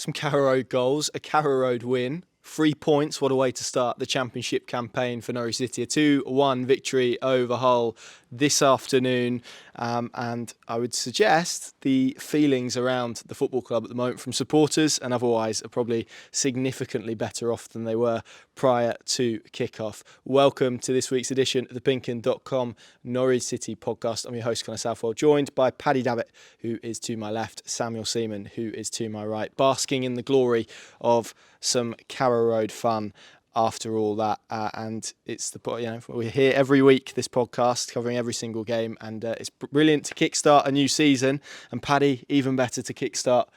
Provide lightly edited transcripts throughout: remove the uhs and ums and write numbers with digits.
from Carrow Road goals, a Carrow Road win, 3 points, what a way to start the championship campaign for Norwich City. A 2-1 victory over Hull this afternoon, and I would suggest the feelings around the football club at the moment from supporters and otherwise are probably significantly better off than they were prior to kick-off. Welcome to this week's edition of the PinkUn.com Norwich City podcast. I'm your host, Connor Southwell, joined by Paddy, Davitt, who is to my left, Seaman, who is to my right, basking in the glory of some Carrow Road fun after all that, and it's we're here every week, this podcast covering every single game, and it's brilliant to kickstart a new season, and Paddy, even better to kickstart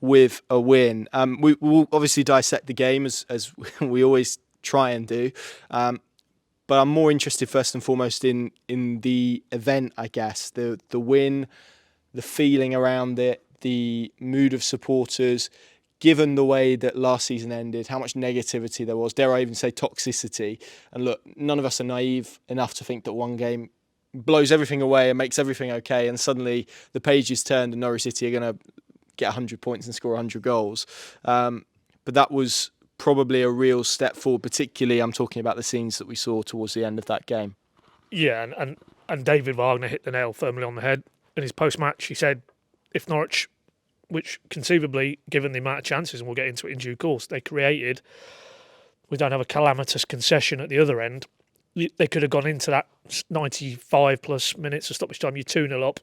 with a win. We will obviously dissect the game as we always try and do, but I'm more interested first and foremost in the event, I guess, the win, the feeling around it, the mood of supporters. Given the way that last season ended, how much negativity there was, dare I even say toxicity. And look, none of us are naive enough to think that one game blows everything away and makes everything okay, and suddenly the page is turned and Norwich City are going to get 100 points and score 100 goals. But that was probably a real step forward, particularly I'm talking about the scenes that we saw towards the end of that game. Yeah, and David Wagner hit the nail firmly on the head. In his post-match, he said, if Norwich, which conceivably, given the amount of chances, and we'll get into it in due course, they created, we don't have a calamitous concession at the other end, they could have gone into that 95 plus minutes of stoppage time, you're 2-0 up,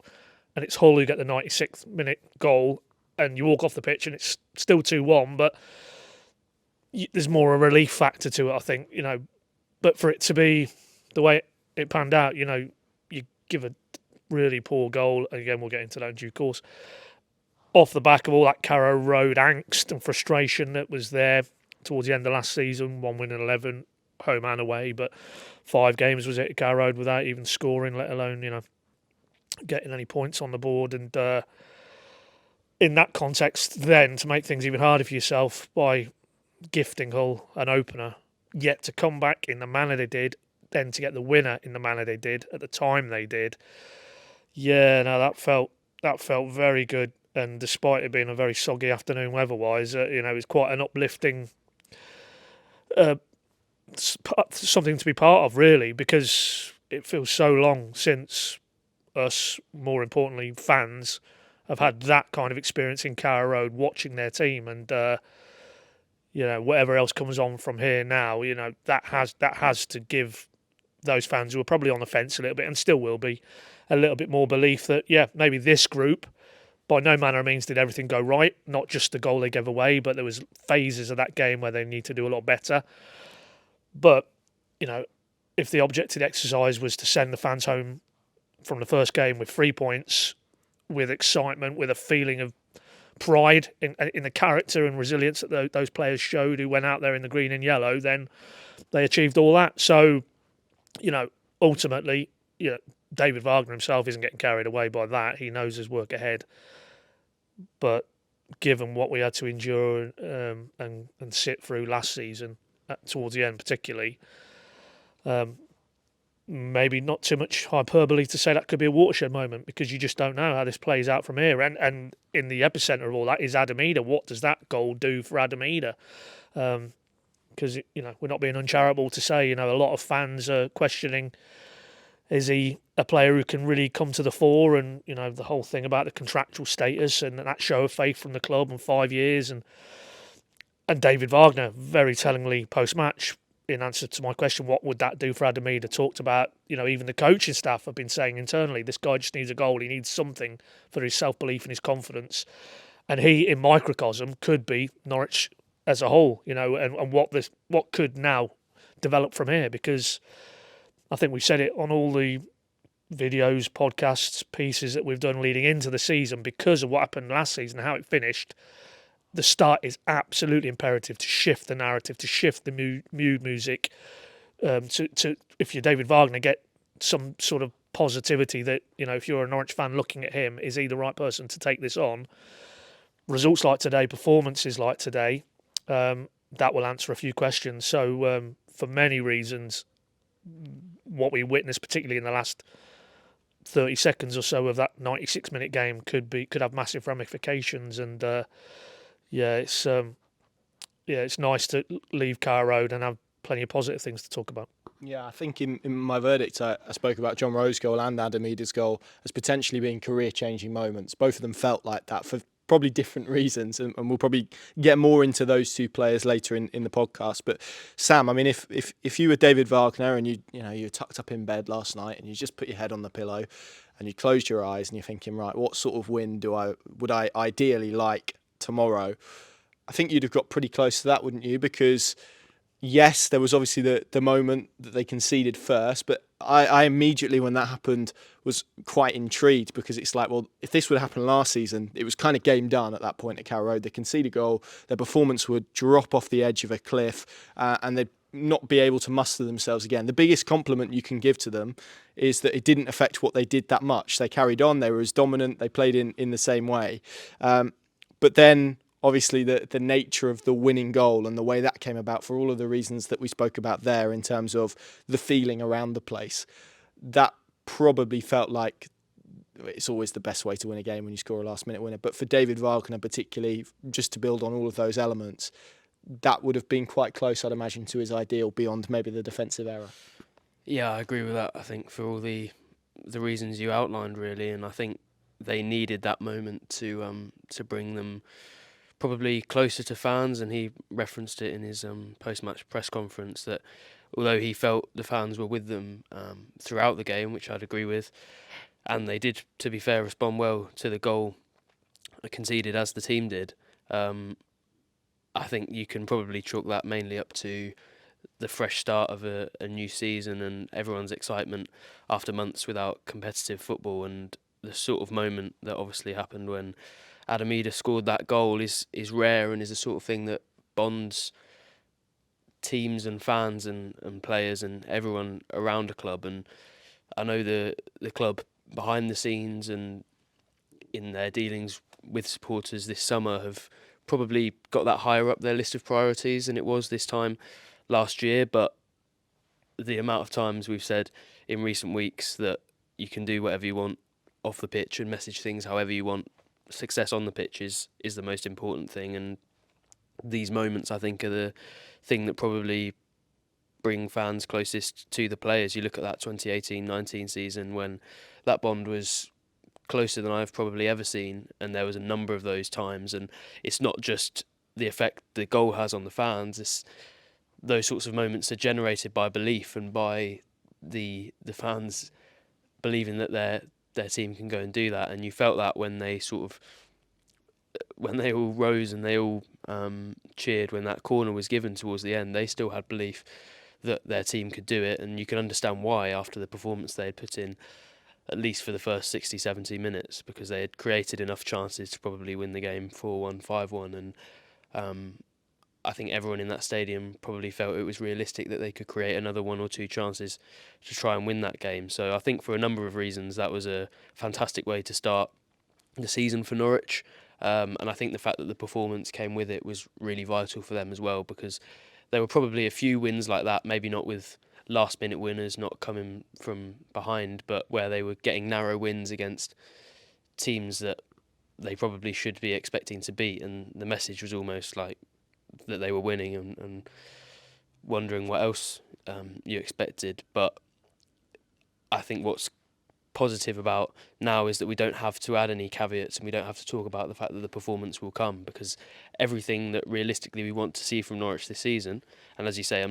and it's Hull who get the 96th minute goal, and you walk off the pitch and it's still 2-1, but there's more a relief factor to it, I think, but for it to be the way it panned out, you give a really poor goal, and again, we'll get into that in due course, off the back of all that Carrow Road angst and frustration that was there towards the end of last season, 1 win in 11, home and away, but 5 games was it at Carrow Road without even scoring, let alone, getting any points on the board. And in that context, then, to make things even harder for yourself by gifting Hull an opener, yet to come back in the manner they did, then to get the winner in the manner they did, at the time they did, that felt very good. And despite it being a very soggy afternoon weather-wise, it's quite an uplifting something to be part of, really, because it feels so long since us, more importantly, fans, have had that kind of experience in Carrow Road, watching their team, and whatever else comes on from here now, that has to give those fans who are probably on the fence a little bit, and still will be, a little bit more belief that, maybe this group, by no manner of means did everything go right, not just the goal they gave away, but there was phases of that game where they need to do a lot better. But, if the object of the exercise was to send the fans home from the first game with 3 points, with excitement, with a feeling of pride in the character and resilience that those players showed who went out there in the green and yellow, then they achieved all that. So, ultimately, David Wagner himself isn't getting carried away by that. He knows there's work ahead. But given what we had to endure and sit through last season, towards the end particularly, maybe not too much hyperbole to say that could be a watershed moment, because you just don't know how this plays out from here. And in the epicentre of all that is Adam Idah. What does that goal do for Adam Idah? Because, we're not being uncharitable to say, a lot of fans are questioning, is he a player who can really come to the fore? And, the whole thing about the contractual status and that show of faith from the club and 5 years. And David Wagner, very tellingly post-match, in answer to my question, what would that do for Adam Idah, talked about, even the coaching staff have been saying internally, this guy just needs a goal. He needs something for his self-belief and his confidence. And he, in microcosm, could be Norwich as a whole, and what could now develop from here, because I think we've said it on all the videos, podcasts, pieces that we've done leading into the season, because of what happened last season and how it finished. The start is absolutely imperative to shift the narrative, to shift the mood music, to if you're David Wagner, get some sort of positivity that, if you're a Norwich fan looking at him, is he the right person to take this on? Results like today, performances like today, that will answer a few questions. So for many reasons, what we witnessed, particularly in the last 30 seconds or so of that 96-minute game, could have massive ramifications. And Yeah, it's nice to leave Carrow Road and have plenty of positive things to talk about. Yeah, I think in my verdict, I spoke about Jon Rowe's goal and Adam Idah's goal as potentially being career-changing moments. Both of them felt like that for probably different reasons, and we'll probably get more into those two players later in the podcast. But Sam, I mean, if you were David Wagner and you were tucked up in bed last night and you just put your head on the pillow and you closed your eyes and you're thinking, right, what sort of win would I ideally like tomorrow? I think you'd have got pretty close to that, wouldn't you? Because yes, there was obviously the moment that they conceded first, but I immediately, when that happened, was quite intrigued because it's like, well, if this would have happened last season, it was kind of game done at that point at Carrow Road. They concede a goal, their performance would drop off the edge of a cliff, and they'd not be able to muster themselves again. The biggest compliment you can give to them is that it didn't affect what they did that much. They carried on, they were as dominant, they played in the same way. But then obviously the nature of the winning goal and the way that came about for all of the reasons that we spoke about there in terms of the feeling around the place, that probably felt like it's always the best way to win a game when you score a last minute winner. But for David Wagner particularly, just to build on all of those elements, that would have been quite close, I'd imagine, to his ideal beyond maybe the defensive error. Yeah, I agree with that. I think for all the reasons you outlined, really, and I think they needed that moment to bring them probably closer to fans, and he referenced it in his post-match press conference that although he felt the fans were with them throughout the game, which I'd agree with, and they did, to be fair, respond well to the goal conceded as the team did, I think you can probably chalk that mainly up to the fresh start of a new season and everyone's excitement after months without competitive football, and the sort of moment that obviously happened when Adam Idah scored that goal is rare and is the sort of thing that bonds teams and fans and players and everyone around a club. And I know the club behind the scenes and in their dealings with supporters this summer have probably got that higher up their list of priorities than it was this time last year, but the amount of times we've said in recent weeks that you can do whatever you want off the pitch and message things however you want, success on the pitch is the most important thing, and these moments I think are the thing that probably bring fans closest to the players. You look at that 2018-19 season when that bond was closer than I've probably ever seen, and there was a number of those times, and it's not just the effect the goal has on the fans, those sorts of moments are generated by belief and by the fans believing that their team can go and do that. And you felt that when they all rose and they all cheered when that corner was given towards the end. They still had belief that their team could do it, and you can understand why after the performance they had put in, at least for the first 60, 70 minutes, because they had created enough chances to probably win the game 4-1, 5-1, and I think everyone in that stadium probably felt it was realistic that they could create another one or two chances to try and win that game. So I think for a number of reasons that was a fantastic way to start the season for Norwich, and I think the fact that the performance came with it was really vital for them as well, because there were probably a few wins like that, maybe not with last minute winners, not coming from behind, but where they were getting narrow wins against teams that they probably should be expecting to beat, and the message was almost like that they were winning and wondering what else you expected. But I think what's positive about now is that we don't have to add any caveats and we don't have to talk about the fact that the performance will come, because everything that realistically we want to see from Norwich this season, and as you say,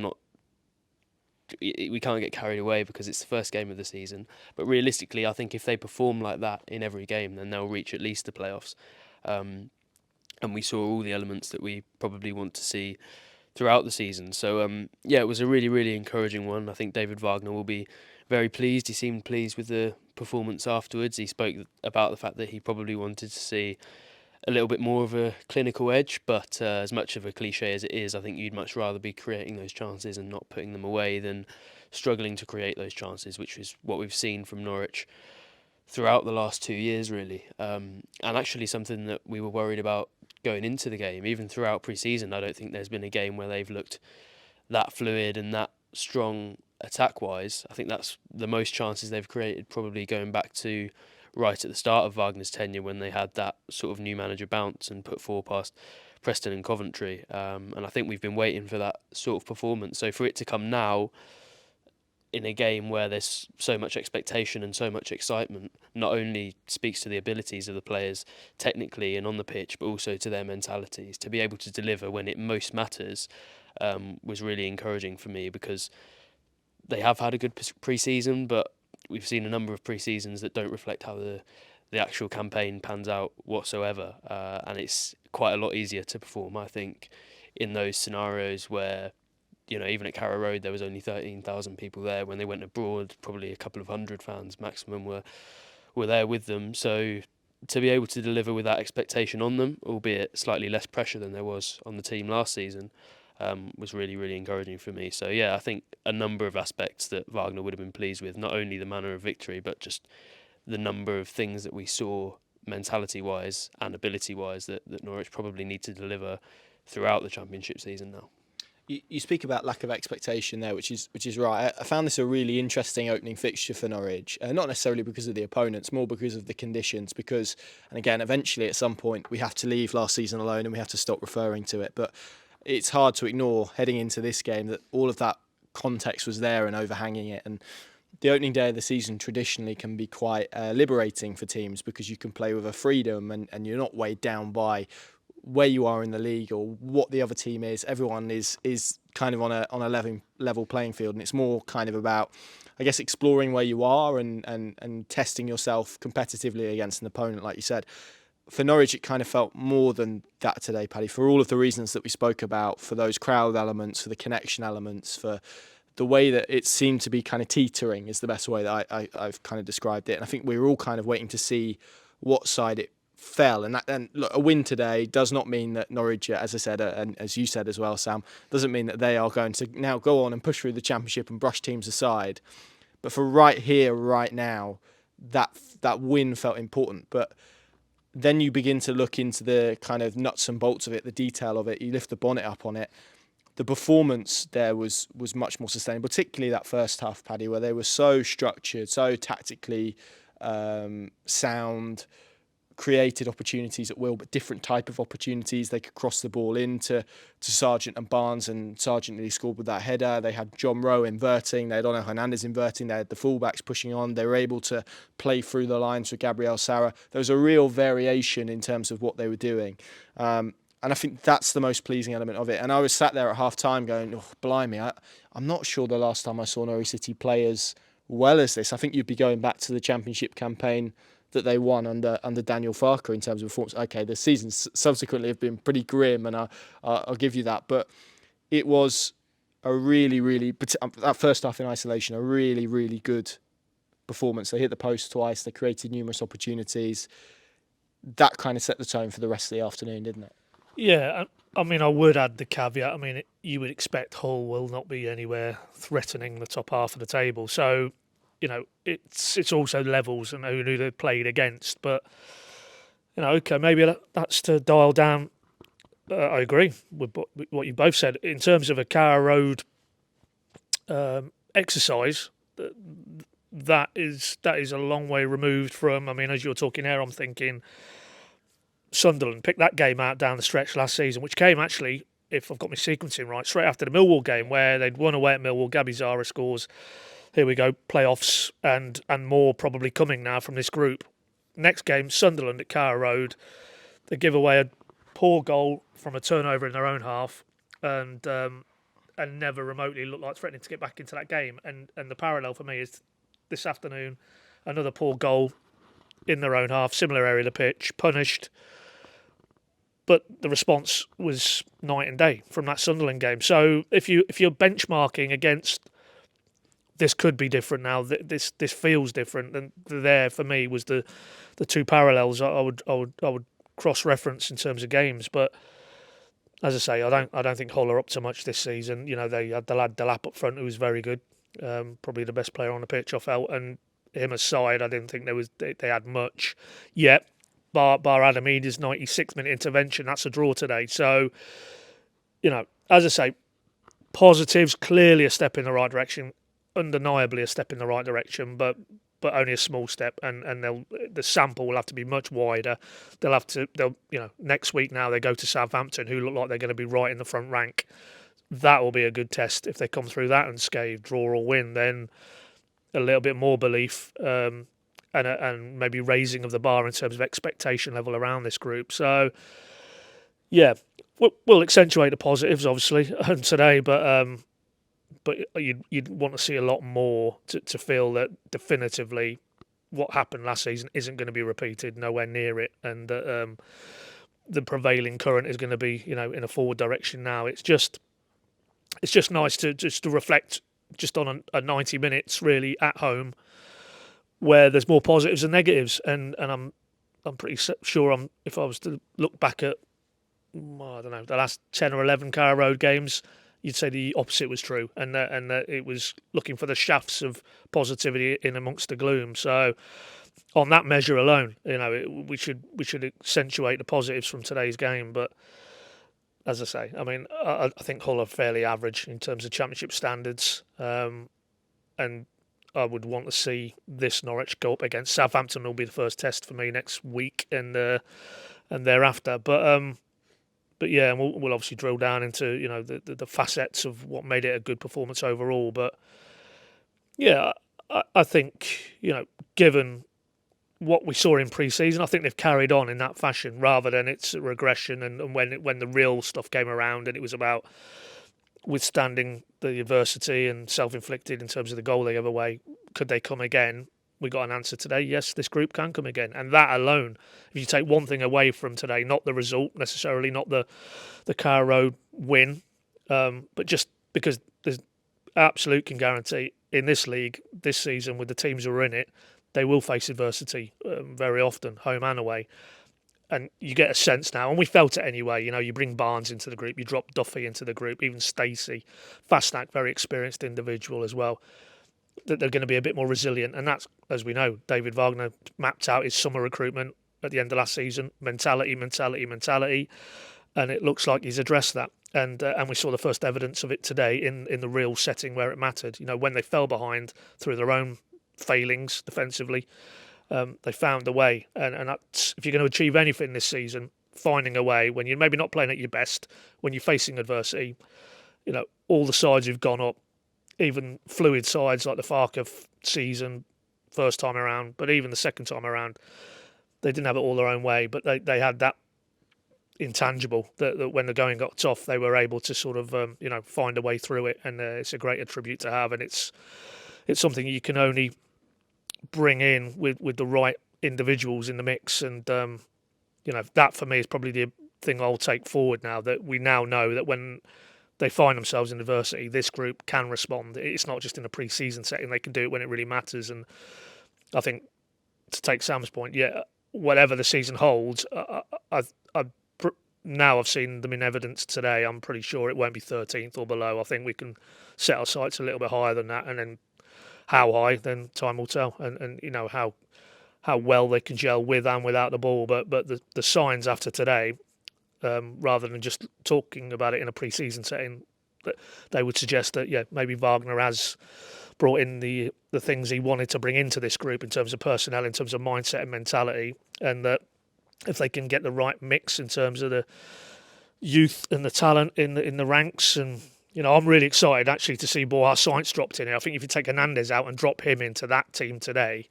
we can't get carried away because it's the first game of the season, but realistically I think if they perform like that in every game, then they'll reach at least the playoffs. And we saw all the elements that we probably want to see throughout the season. So, it was a really, really encouraging one. I think David Wagner will be very pleased. He seemed pleased with the performance afterwards. He spoke about the fact that he probably wanted to see a little bit more of a clinical edge, but as much of a cliche as it is, I think you'd much rather be creating those chances and not putting them away than struggling to create those chances, which is what we've seen from Norwich throughout the last 2 years, really. And actually something that we were worried about going into the game, even throughout pre-season. I don't think there's been a game where they've looked that fluid and that strong attack-wise. I think that's the most chances they've created, probably going back to right at the start of Wagner's tenure when they had that sort of new manager bounce and put 4 past Preston and Coventry. And I think we've been waiting for that sort of performance. So for it to come now in a game where there's so much expectation and so much excitement, not only speaks to the abilities of the players technically and on the pitch, but also to their mentalities. To be able to deliver when it most matters was really encouraging for me, because they have had a good pre-season, but we've seen a number of pre-seasons that don't reflect how the actual campaign pans out whatsoever, and it's quite a lot easier to perform, I think, in those scenarios where, even at Carrow Road there was only 13,000 people there. When they went abroad, probably a couple of hundred fans maximum were there with them. So to be able to deliver with that expectation on them, albeit slightly less pressure than there was on the team last season, was really, really encouraging for me. So yeah, I think a number of aspects that Wagner would have been pleased with, not only the manner of victory, but just the number of things that we saw mentality-wise and ability-wise that Norwich probably need to deliver throughout the Championship season now. You speak about lack of expectation there, which is right. I found this a really interesting opening fixture for Norwich, not necessarily because of the opponents, more because of the conditions. Because, and again, eventually at some point we have to leave last season alone and we have to stop referring to it. But it's hard to ignore heading into this game that all of that context was there and overhanging it. And the opening day of the season traditionally can be quite liberating for teams, because you can play with a freedom and you're not weighed down by where you are in the league or what the other team is. Everyone is kind of on a level playing field, and it's more kind of about, I guess, exploring where you are and testing yourself competitively against an opponent, like you said. For Norwich, it kind of felt more than that today, Paddy, for all of the reasons that we spoke about, for those crowd elements, for the connection elements, for the way that it seemed to be kind of teetering is the best way that I've kind of described it. And I think we were all kind of waiting to see what side it fell, and look, a win today does not mean that Norwich, as I said, and as you said as well, Sam, doesn't mean that they are going to now go on and push through the Championship and brush teams aside. But for right here, right now, that win felt important. But then you begin to look into the kind of nuts and bolts of it, the detail of it. You lift the bonnet up on it. The performance there was much more sustainable, particularly that first half, Paddy, where they were so structured, so tactically sound, created opportunities at will, but different type of opportunities. They could cross the ball into Sargent and Barnes, and Sargent nearly scored with that header. They had Jon Rowe inverting, they had Ono Hernandez inverting, they had the fullbacks pushing on. They were able to play through the lines with Gabriel Sara. There was a real variation in terms of what they were doing. And I think that's the most pleasing element of it. And I was sat there at half-time going, oh, blimey, I'm not sure the last time I saw Norwich City play as well as this. I think you'd be going back to the Championship campaign that they won under Daniel Farke in terms of performance. Okay, the seasons subsequently have been pretty grim, and I'll give you that. But it was a really, really, that first half in isolation, a really, really good performance. They hit the post twice. They created numerous opportunities. That kind of set the tone for the rest of the afternoon, didn't it? Yeah, I mean, I would add the caveat. I mean, you would expect Hull will not be anywhere threatening the top half of the table. So, it's also levels and who they played against. But, okay, maybe that's to dial down. I agree with what you both said. In terms of a Carrow Road exercise, that is a long way removed from, I mean, as you're talking here, I'm thinking Sunderland picked that game out down the stretch last season, which came actually, if I've got my sequencing right, straight after the Millwall game, where they'd won away at Millwall. Gabby Zara scores. Here we go, playoffs and more probably coming now from this group. Next game, Sunderland at Carrow Road. They give away a poor goal from a turnover in their own half, and never remotely look like threatening to get back into that game. And the parallel for me is this afternoon, another poor goal in their own half, similar area of the pitch, punished. But the response was night and day from that Sunderland game. So if you're benchmarking against, this could be different now. This feels different. And there for me was the two parallels I would cross-reference in terms of games. But as I say, I don't think Hull are up to much this season. They had the lad Delap up front, who was very good, probably the best player on the pitch, I felt. And him aside, I didn't think they had much yet. Bar Adam Idah's 96-minute intervention, that's a draw today. So, as I say, positives, clearly a step in the right direction, undeniably a step in the right direction. But but only a small step, and the sample will have to be much wider. Next week now they go to Southampton, who look like they're going to be right in the front rank. That will be a good test. If they come through that unscathed, draw or win, then a little bit more belief, and maybe raising of the bar in terms of expectation level around this group. So yeah, we'll accentuate the positives obviously today, but you'd want to see a lot more to feel that definitively what happened last season isn't going to be repeated, nowhere near it, and that the prevailing current is going to be in a forward direction now. It's just nice to reflect just on a 90 minutes really at home where there's more positives than negatives, and I'm pretty sure if I was to look back at I don't know the last 10 or 11 Carrow Road games, you'd say the opposite was true, and that it was looking for the shafts of positivity in amongst the gloom. So on that measure alone, we should accentuate the positives from today's game. But as I say, I mean, I think Hull are fairly average in terms of championship standards, and I would want to see this Norwich go up against Southampton. Will be the first test for me next week and thereafter. But yeah, and we'll obviously drill down into the facets of what made it a good performance overall. But yeah, I think given what we saw in pre-season, I think they've carried on in that fashion rather than it's a regression. And when the real stuff came around and it was about withstanding the adversity and self-inflicted in terms of the goal they gave away, could they come again? We got an answer today. Yes, this group can come again, and that alone, if you take one thing away from today, not the result necessarily, not the Carrow Road win, but just because there's absolute can guarantee in this league this season with the teams who are in it, they will face adversity very often, home and away. And you get a sense now, and we felt it anyway. You bring Barnes into the group, you drop Duffy into the group, even Stacey, Fastnack, very experienced individual as well, that they're going to be a bit more resilient. And that's, as we know, David Wagner mapped out his summer recruitment at the end of last season, mentality, and it looks like he's addressed that. And we saw the first evidence of it today in the real setting where it mattered. When they fell behind through their own failings defensively, they found a way. And that's, if you're going to achieve anything this season, finding a way when you're maybe not playing at your best, when you're facing adversity. All the sides who've gone up, even fluid sides like the Farker season first time around, but even the second time around, they didn't have it all their own way, but they had that intangible that when the going got tough, they were able to sort of find a way through it, and it's a great attribute to have, and it's something you can only bring in with the right individuals in the mix, and that for me is probably the thing I'll take forward now, that we now know that when they find themselves in adversity, this group can respond. It's not just in a pre-season setting, they can do it when it really matters. And I think, to take Sam's point, yeah, whatever the season holds, now I've seen them in evidence today, I'm pretty sure it won't be 13th or below. I think we can set our sights a little bit higher than that, and then how high, then time will tell, and how well they can gel with and without the ball. But the signs after today, rather than just talking about it in a pre-season setting, that they would suggest that maybe Wagner has brought in the things he wanted to bring into this group in terms of personnel, in terms of mindset and mentality, and that if they can get the right mix in terms of the youth and the talent in the ranks, and I'm really excited actually to see Borja Sainz dropped in here. I think if you take Hernandez out and drop him into that team today,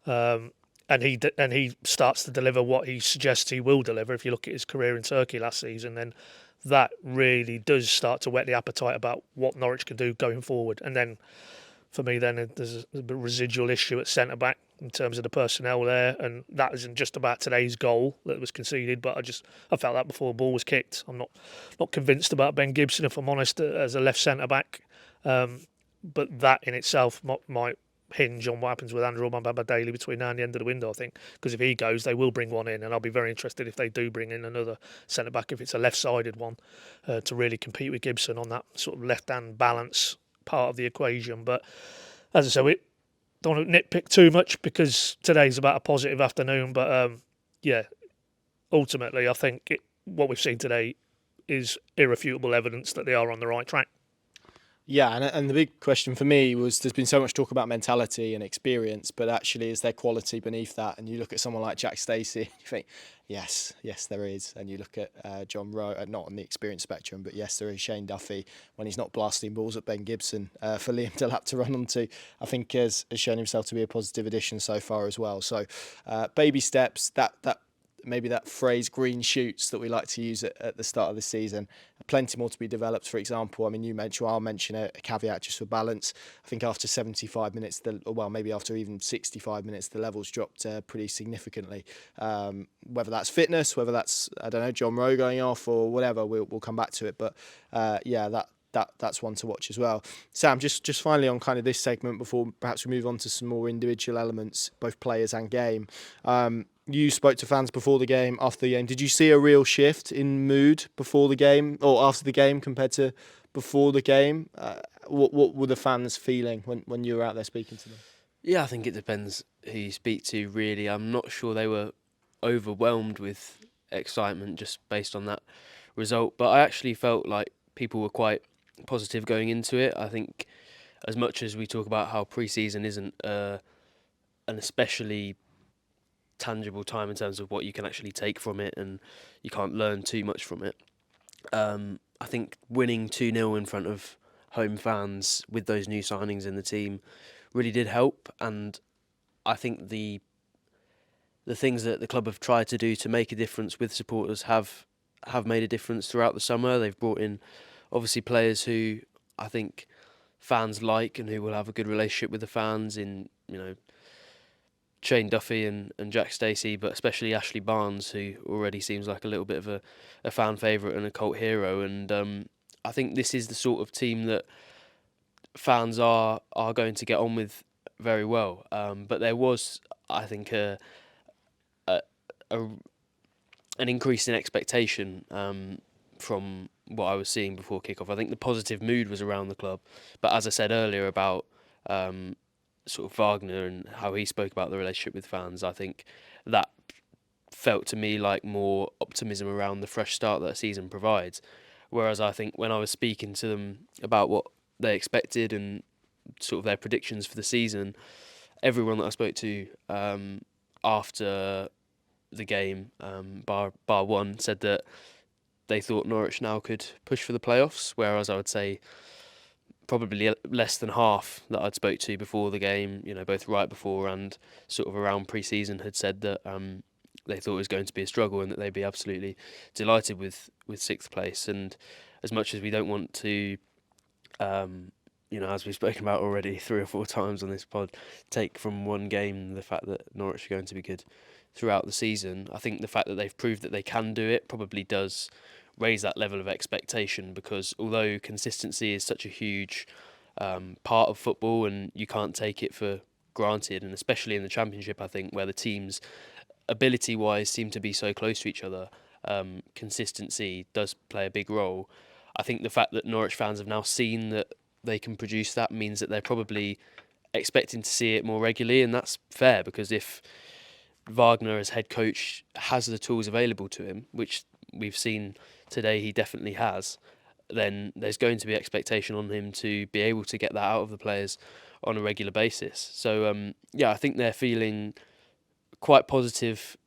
and he starts to deliver what he suggests he will deliver, if you look at his career in Turkey last season, then that really does start to whet the appetite about what Norwich can do going forward. And then for me, then there's a residual issue at centre-back in terms of the personnel there, and that isn't just about today's goal that was conceded, but I felt that before the ball was kicked. I'm not convinced about Ben Gibson, if I'm honest, as a left centre-back, but that in itself might hinge on what happens with Andrew Bamba Daly between now and the end of the window, I think, because if he goes, they will bring one in, and I'll be very interested if they do bring in another centre-back, if it's a left-sided one, to really compete with Gibson on that sort of left-hand balance part of the equation. But as I said, we don't want to nitpick too much because today's about a positive afternoon, but ultimately I think what we've seen today is irrefutable evidence that they are on the right track. Yeah, and the big question for me was there's been so much talk about mentality and experience, but actually is there quality beneath that? And you look at someone like Jack Stacey, and you think, yes, there is. And you look at Jon Rowe, not on the experience spectrum, but yes, there is. Shane Duffy, when he's not blasting balls at Ben Gibson for Liam Delap to run onto, I think has shown himself to be a positive addition so far as well. So baby steps, that maybe that phrase green shoots that we like to use at the start of the season. Plenty more to be developed. For example, I mean, I'll mention a caveat just for balance. I think after 75 minutes, maybe after even 65 minutes, the levels dropped pretty significantly. Whether that's fitness, whether that's, I don't know, Jon Rowe going off or whatever, we'll come back to it. But that's one to watch as well. Sam, just finally on kind of this segment before perhaps we move on to some more individual elements, both players and game. You spoke to fans before the game, after the game. Did you see a real shift in mood before the game or after the game compared to before the game? What were the fans feeling when you were out there speaking to them? Yeah, I think it depends who you speak to, really. I'm not sure they were overwhelmed with excitement just based on that result, but I actually felt like people were quite positive going into it. I think as much as we talk about how pre-season isn't an especially tangible time in terms of what you can actually take from it and you can't learn too much from it, I think winning 2-0 in front of home fans with those new signings in the team really did help. And I think the things that the club have tried to do to make a difference with supporters have made a difference throughout the summer. They've brought in obviously players who I think fans like and who will have a good relationship with the fans in, Shane Duffy and Jack Stacey, but especially Ashley Barnes, who already seems like a little bit of a fan favourite and a cult hero. And I think this is the sort of team that fans are going to get on with very well. But there was, I think, an increase in expectation from what I was seeing before kickoff. I think the positive mood was around the club, but as I said earlier about sort of Wagner and how he spoke about the relationship with fans, I think that felt to me like more optimism around the fresh start that the season provides. Whereas I think when I was speaking to them about what they expected and sort of their predictions for the season, everyone that I spoke to after the game, bar one, said that they thought Norwich now could push for the playoffs, whereas I would say probably less than half that I'd spoke to before the game, both right before and sort of around pre-season, had said that they thought it was going to be a struggle and that they'd be absolutely delighted with sixth place. And as much as we don't want to, as we've spoken about already 3 or 4 times on this pod, take from one game the fact that Norwich are going to be good throughout the season, I think the fact that they've proved that they can do it probably does raise that level of expectation, because although consistency is such a huge part of football and you can't take it for granted, and especially in the Championship, I think, where the teams ability-wise seem to be so close to each other, consistency does play a big role. I think the fact that Norwich fans have now seen that they can produce that means that they're probably expecting to see it more regularly, and that's fair, because if Wagner as head coach has the tools available to him, which we've seen today he definitely has, then there's going to be expectation on him to be able to get that out of the players on a regular basis. So I think they're feeling quite positive,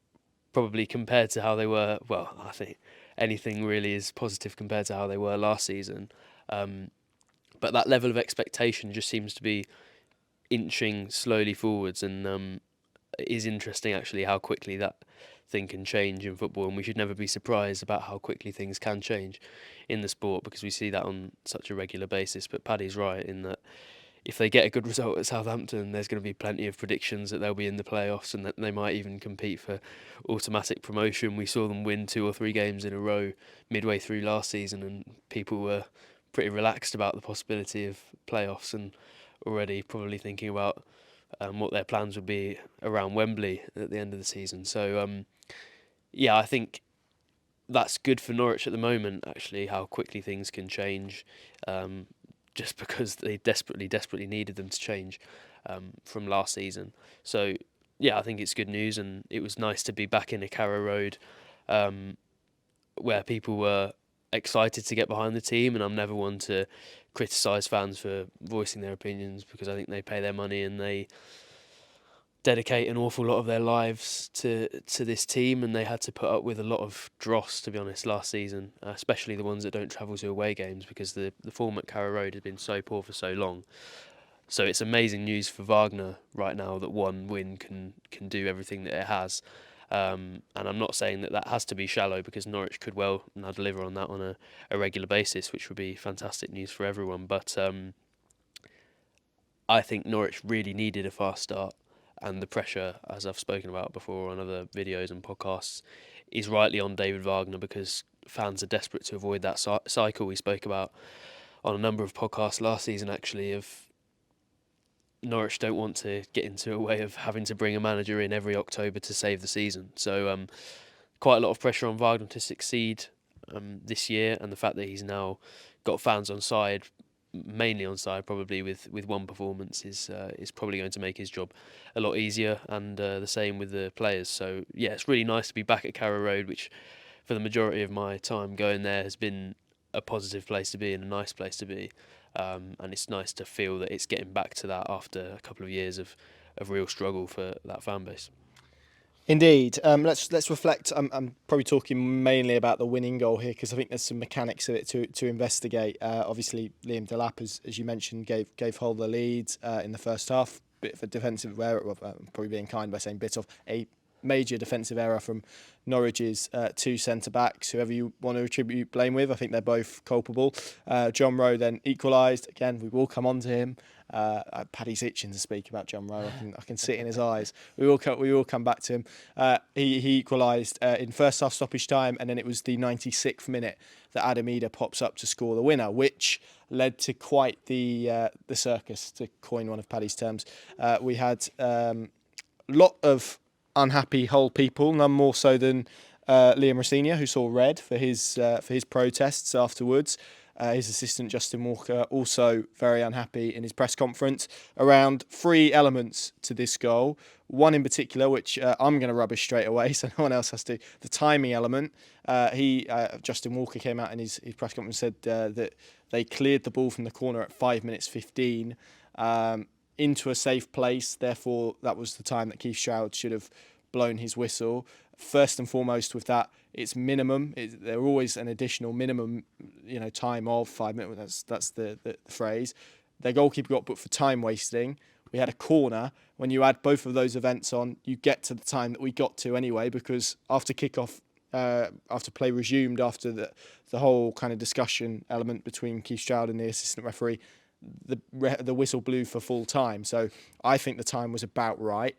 probably compared to how they were. Well, I think anything really is positive compared to how they were last season. But that level of expectation just seems to be inching slowly forwards, and it is interesting actually how quickly that thing can change in football, and we should never be surprised about how quickly things can change in the sport, because we see that on such a regular basis. But Paddy's right in that if they get a good result at Southampton, there's going to be plenty of predictions that they'll be in the playoffs and that they might even compete for automatic promotion. We saw them win 2 or 3 games in a row midway through last season, and people were pretty relaxed about the possibility of playoffs and already probably thinking about what their plans would be around Wembley at the end of the season. So, I think that's good for Norwich at the moment, actually, how quickly things can change, just because they desperately needed them to change from last season. So, I think it's good news, and it was nice to be back in a Carrow Road where people were excited to get behind the team, and I'm never one to criticise fans for voicing their opinions, because I think they pay their money and they dedicate an awful lot of their lives to this team, and they had to put up with a lot of dross, to be honest, last season, especially the ones that don't travel to away games, because the form at Carrow Road has been so poor for so long. So it's amazing news for Wagner right now that one win can do everything that it has. And I'm not saying that has to be shallow, because Norwich could well now deliver on that on a regular basis, which would be fantastic news for everyone. But I think Norwich really needed a fast start, and the pressure, as I've spoken about before on other videos and podcasts, is rightly on David Wagner, because fans are desperate to avoid that cycle we spoke about on a number of podcasts last season, actually, of Norwich don't want to get into a way of having to bring a manager in every October to save the season. So quite a lot of pressure on Wagner to succeed this year, and the fact that he's now got fans on side, mainly on side probably with one performance, is probably going to make his job a lot easier, and the same with the players. So yeah, it's really nice to be back at Carrow Road, which for the majority of my time going there has been a positive place to be and a nice place to be. And it's nice to feel that it's getting back to that after a couple of years of real struggle for that fan base. Indeed. Let's reflect. I'm probably talking mainly about the winning goal here, because I think there's some mechanics of it to investigate. Obviously, Liam Delap, as you mentioned, gave Hull the lead in the first half. Bit of a defensive error, probably being kind by saying bit of a major defensive error from Norwich's two centre-backs, whoever you want to attribute blame with. I think they're both culpable. Jon Rowe then equalised. Again, we will come on to him. Paddy's itching to speak about Jon Rowe. I can see it in his eyes. We will come back to him. He equalised in first half stoppage time, and then it was the 96th minute that Adam Idah pops up to score the winner, which led to quite the circus, to coin one of Paddy's terms. We had a lot of unhappy Hull people, none more so than Liam Rosenior, who saw red for his protests afterwards. His assistant Justin Walker also very unhappy in his press conference around three elements to this goal. One in particular, which I'm going to rubbish straight away, so no one else has to. The timing element. Justin Walker came out in his press conference and said that they cleared the ball from the corner at 5 minutes 15 into a safe place. Therefore, that was the time that Keith Stroud should have blown his whistle. First and foremost, with that, it's minimum. They're always an additional minimum, time of 5 minutes. That's the phrase. Their goalkeeper got booked for time wasting. We had a corner. When you add both of those events on, you get to the time that we got to anyway, because after kickoff, after play resumed, after the whole kind of discussion element between Keith Stroud and the assistant referee, the whistle blew for full time. So I think the time was about right.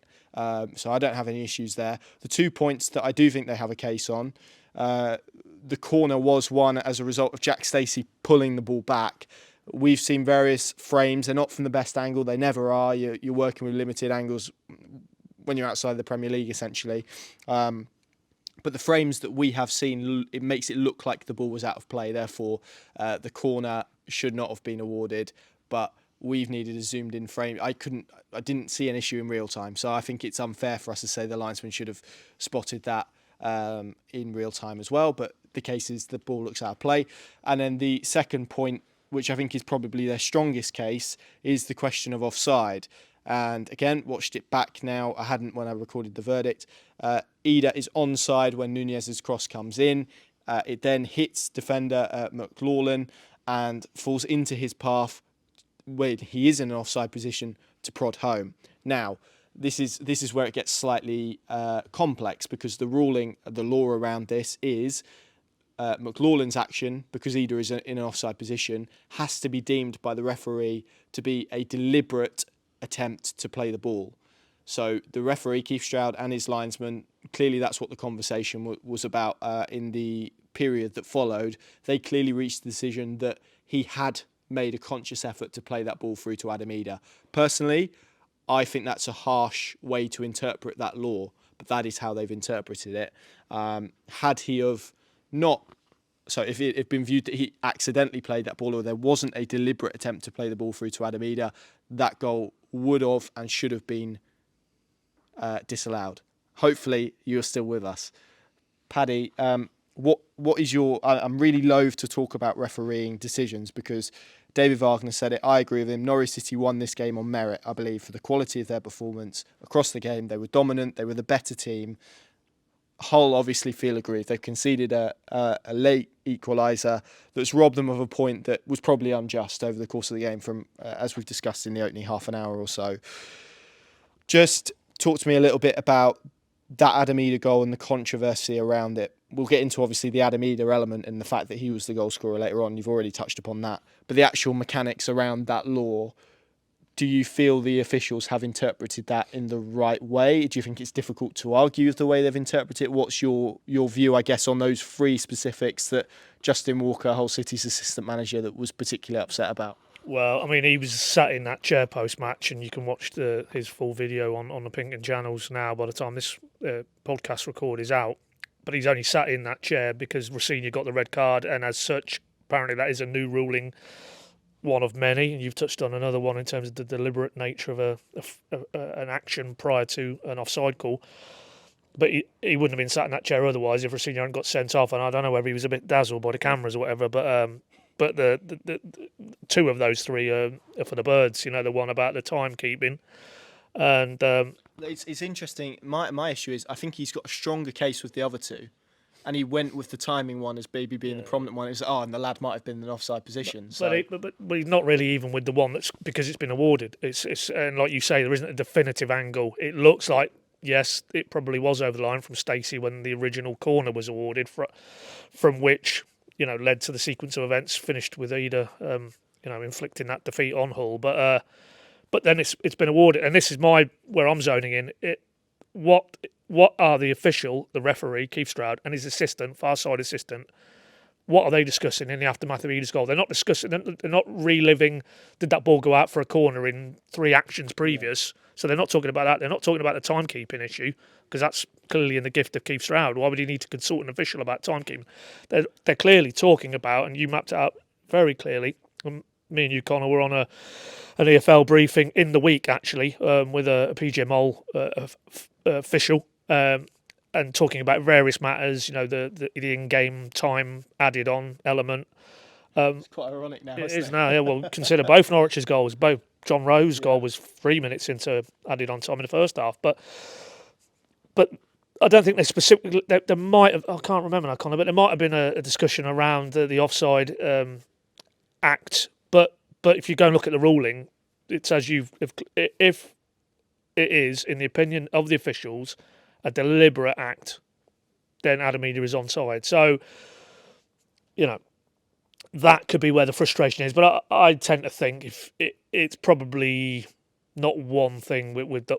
So I don't have any issues there. The 2 points that I do think they have a case on, the corner was one as a result of Jack Stacey pulling the ball back. We've seen various frames. They're not from the best angle. They never are. You're working with limited angles when you're outside the Premier League, essentially. But the frames that we have seen, it makes it look like the ball was out of play. Therefore, the corner should not have been awarded. But we've needed a zoomed-in frame. I didn't see an issue in real time. So I think it's unfair for us to say the linesman should have spotted that in real time as well. But the case is the ball looks out of play. And then the second point, which I think is probably their strongest case, is the question of offside. And again, watched it back now. I hadn't when I recorded the verdict. Idah is onside when Nunez's cross comes in. It then hits defender McLaughlin and falls into his path when he is in an offside position to prod home. Now, this is where it gets slightly complex, because the law around this is McLaughlin's action, because Idah is in an offside position, has to be deemed by the referee to be a deliberate attempt to play the ball. So the referee, Keith Stroud, and his linesman, clearly that's what the conversation was about in the period that followed. They clearly reached the decision that he had made a conscious effort to play that ball through to Adam Idah. Personally, I think that's a harsh way to interpret that law, but that is how they've interpreted it. Had he have not... So if it had been viewed that he accidentally played that ball, or there wasn't a deliberate attempt to play the ball through to Adam Idah, that goal would have and should have been disallowed. Hopefully you're still with us. Paddy, what is your? I'm really loath to talk about refereeing decisions because David Wagner said it. I agree with him. Norwich City won this game on merit, I believe, for the quality of their performance across the game. They were dominant. They were the better team. Hull obviously feel aggrieved. They've conceded a late equaliser that's robbed them of a point that was probably unjust over the course of the game from, as we've discussed in the opening half an hour or so. Just talk to me a little bit about that Adam Idah goal and the controversy around it. We'll get into obviously the Adam Idah element and the fact that he was the goal scorer later on. You've already touched upon that. But the actual mechanics around that law, do you feel the officials have interpreted that in the right way? Do you think it's difficult to argue with the way they've interpreted it? What's your view, I guess, on those three specifics that Justin Walker, Hull City's assistant manager, that was particularly upset about? Well, I mean, he was sat in that chair post-match, and you can watch his full video on the PinkUn channels now by the time this podcast record is out. But he's only sat in that chair because Rossini got the red card, and as such, apparently that is a new ruling, one of many. And you've touched on another one in terms of the deliberate nature of an action prior to an offside call. But he wouldn't have been sat in that chair otherwise if Rossini hadn't got sent off. And I don't know whether he was a bit dazzled by the cameras or whatever, but the two of those three are for the birds. The one about the timekeeping, and it's interesting. My issue is I think he's got a stronger case with the other two, and he went with the timing one as maybe being the prominent one. It's and the lad might have been in an offside position. But he's not really even with the one that's because it's been awarded. It's and like you say, there isn't a definitive angle. It looks like yes, it probably was over the line from Stacey when the original corner was awarded, from which led to the sequence of events finished with Idah, inflicting that defeat on Hull. But then it's been awarded, and this is where I'm zoning in. What are the referee Keith Stroud and his assistant, far side assistant? What are they discussing in the aftermath of Idah's goal? They're not discussing. They're not reliving. Did that ball go out for a corner in 3 actions previous? Yeah. So they're not talking about that. They're not talking about the timekeeping issue because that's clearly in the gift of Keith Stroud. Why would he need to consult an official about timekeeping? They're clearly talking about, and you mapped it out very clearly. Me and you, Connor, were on an EFL briefing in the week actually with a PJ Mole official. And talking about various matters, the in-game time added on element. It's quite ironic now. It is now, yeah. Well, consider both Norwich's goals. Both Jon Rowe's goal was 3 minutes into added on time in the first half. But I don't think they specifically. There might have. I can't remember now, Connor. But there might have been a discussion around the offside act. But if you go and look at the ruling, it says if it is, in the opinion of the officials, a deliberate act, then Adam Idah is onside. So, that could be where the frustration is. But I tend to think if it's probably not one thing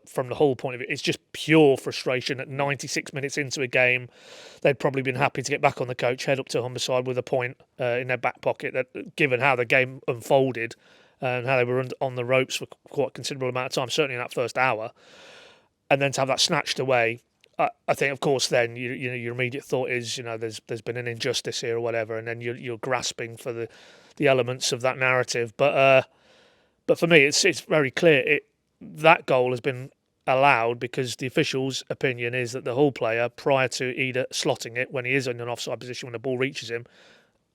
from the whole point of view. It's just pure frustration at 96 minutes into a game. They'd probably been happy to get back on the coach, head up to Humberside with a point in their back pocket, that given how the game unfolded and how they were on the ropes for quite a considerable amount of time, certainly in that first hour, and then to have that snatched away. I think, of course, then your immediate thought is, there's been an injustice here or whatever, and then you're grasping for the elements of that narrative. But for me, it's very clear that goal has been allowed because the official's opinion is that the Hull player, prior to Idah slotting it when he is in an offside position when the ball reaches him,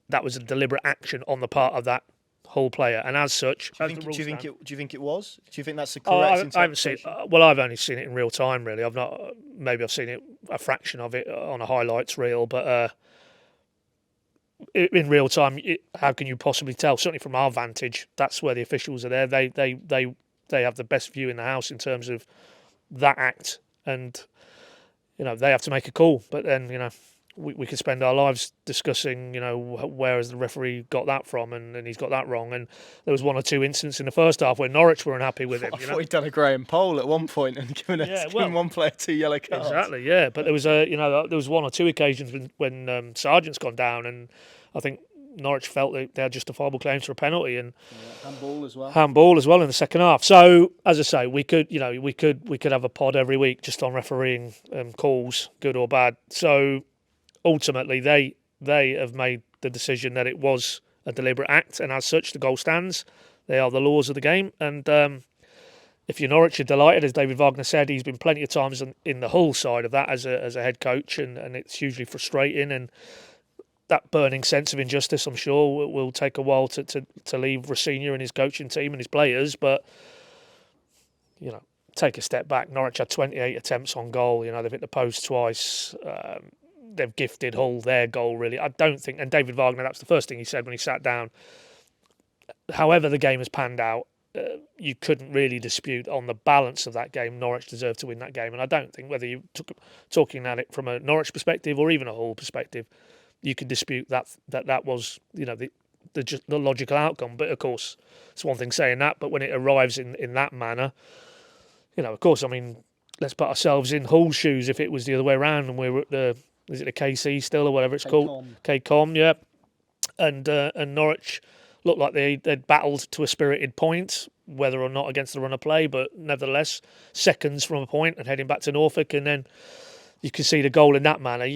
that was a deliberate action on the part of that Hull player, and as such, do you think it was? Do you think that's the correct? I haven't seen. Well, I've only seen it in real time. Really, I've not. Maybe I've seen it a fraction of it on a highlights reel, but in real time, how can you possibly tell? Certainly from our vantage, that's where the officials are there. They have the best view in the house in terms of that act, and they have to make a call. But then we could spend our lives discussing, where has the referee got that from, and he's got that wrong. And there was one or two incidents in the first half where Norwich were unhappy with him. I thought he'd done a Graham Poll at one point and given one player 2 yellow cards. Exactly, yeah. But there was there was one or two occasions when Sargent's gone down, and I think Norwich felt that they had justifiable claims for a penalty and handball as well. Handball as well in the second half. So as I say, we could have a pod every week just on refereeing calls, good or bad. So ultimately, they have made the decision that it was a deliberate act, and as such, the goal stands. They are the laws of the game, and if you're Norwich, you're delighted. As David Wagner said, he's been plenty of times in the Hull side of that as a head coach, and it's hugely frustrating. And that burning sense of injustice, I'm sure, will take a while to leave Rossini and his coaching team and his players. But, take a step back. Norwich had 28 attempts on goal. They've hit the post twice. They've gifted Hull their goal, really. I don't think, and David Wagner, that's the first thing he said when he sat down. However the game has panned out, you couldn't really dispute on the balance of that game. Norwich deserved to win that game. And I don't think whether you talking at it from a Norwich perspective or even a Hull perspective, you could dispute that was, the logical outcome. But of course, it's one thing saying that, but when it arrives in that manner, of course, I mean, let's put ourselves in Hull's shoes if it was the other way around and we were at is it the KC still or whatever it's called? KCOM, yeah. And Norwich looked like they'd battled to a spirited point, whether or not against the run of play, but nevertheless, seconds from a point and heading back to Norfolk, and then you can see the goal in that manner.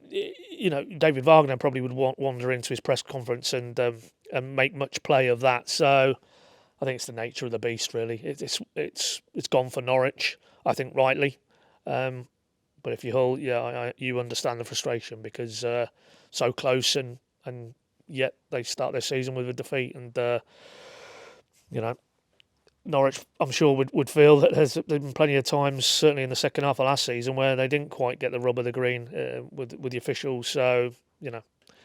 David Wagner probably would wander into his press conference and make much play of that. So I think it's the nature of the beast, really. It's gone for Norwich, I think rightly. But if you Hull, you understand the frustration because so close and yet they start their season with a defeat. And Norwich, I'm sure would feel that there's been plenty of times, certainly in the second half of last season, where they didn't quite get the rub of the green with the officials. So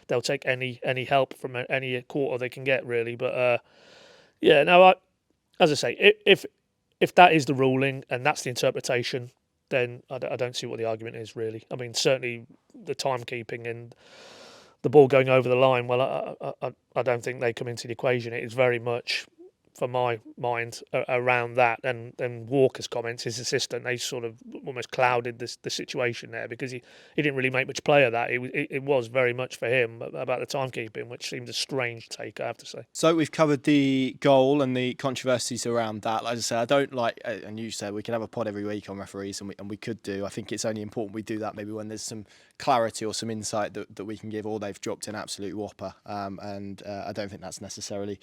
they'll take any help from any quarter they can get, really. But as I say, if that is the ruling and that's the interpretation, then I don't see what the argument is, really. I mean, certainly the timekeeping and the ball going over the line, well, I don't think they come into the equation. It is very much, for my mind, around that. And Walker's comments, his assistant, they sort of almost clouded the situation there because he didn't really make much play of that. It was very much for him about the timekeeping, which seemed a strange take, I have to say. So we've covered the goal and the controversies around that. Like I say, I don't like, and you said we could have a pod every week on referees, and we could do. I think it's only important we do that maybe when there's some clarity or some insight that we can give, or they've dropped an absolute whopper. And I don't think that's necessarily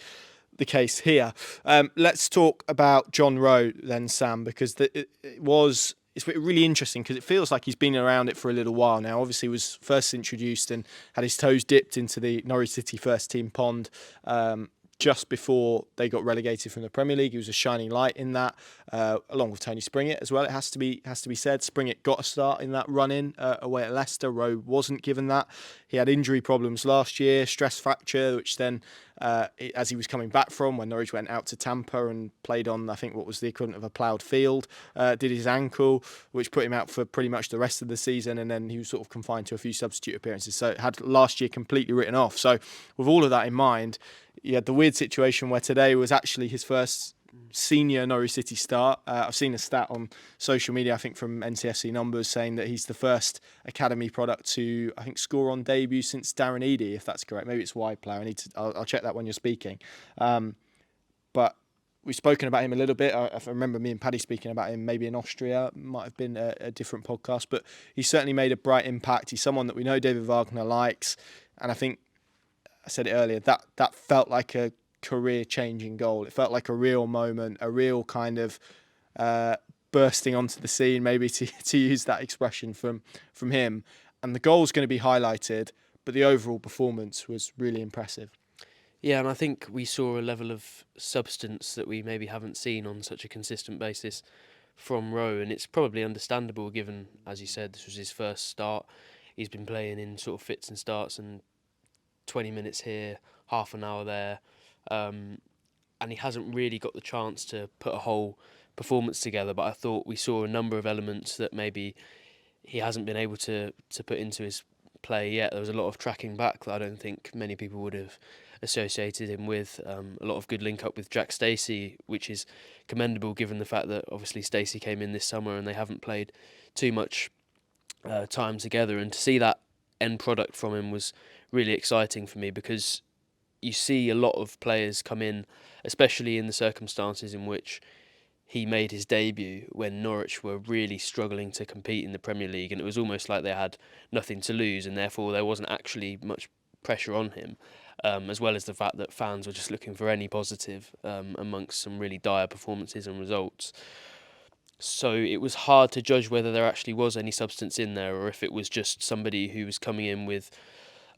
the case here. Let's talk about Jon Rowe then, Sam, because it's really interesting because it feels like he's been around it for a little while now. Obviously, he was first introduced and had his toes dipped into the Norwich City first team pond just before they got relegated from the Premier League. He was a shining light in that, along with Tony Springett as well. It has to be said. Springett got a start in that run-in away at Leicester. Rowe wasn't given that. He had injury problems last year, stress fracture, which then, as he was coming back from when Norwich went out to Tampa and played on, I think, what was the equivalent of a ploughed field, did his ankle, which put him out for pretty much the rest of the season, and then he was sort of confined to a few substitute appearances. So had last year completely written off. So with all of that in mind, you had the weird situation where today was actually his first senior Norwich City start. I've seen a stat on social media, I think from NCFC Numbers, saying that he's the first academy product to, I think, score on debut since Adam Idah, if that's correct. Maybe it's wide player. I'll check that when you're speaking. But we've spoken about him a little bit. I remember me and Paddy speaking about him maybe in Austria. Might have been a different podcast, but he certainly made a bright impact. He's someone that we know David Wagner likes, and I think I said it earlier, that felt like a career-changing goal. It felt like a real moment, a real kind of bursting onto the scene, maybe to use that expression from him. And the goal's going to be highlighted, but the overall performance was really impressive. Yeah, and I think we saw a level of substance that we maybe haven't seen on such a consistent basis from Rowe, and it's probably understandable given, as you said, this was his first start. He's been playing in sort of fits and starts and 20 minutes here, half an hour there, and he hasn't really got the chance to put a whole performance together. But I thought we saw a number of elements that maybe he hasn't been able to put into his play yet. There was a lot of tracking back that I don't think many people would have associated him with. A lot of good link up with Jack Stacey, which is commendable given the fact that obviously Stacey came in this summer and they haven't played too much time together. And to see that end product from him was really exciting for me, because you see a lot of players come in, especially in the circumstances in which he made his debut when Norwich were really struggling to compete in the Premier League, and it was almost like they had nothing to lose, and therefore there wasn't actually much pressure on him, as well as the fact that fans were just looking for any positive amongst some really dire performances and results. So it was hard to judge whether there actually was any substance in there, or if it was just somebody who was coming in with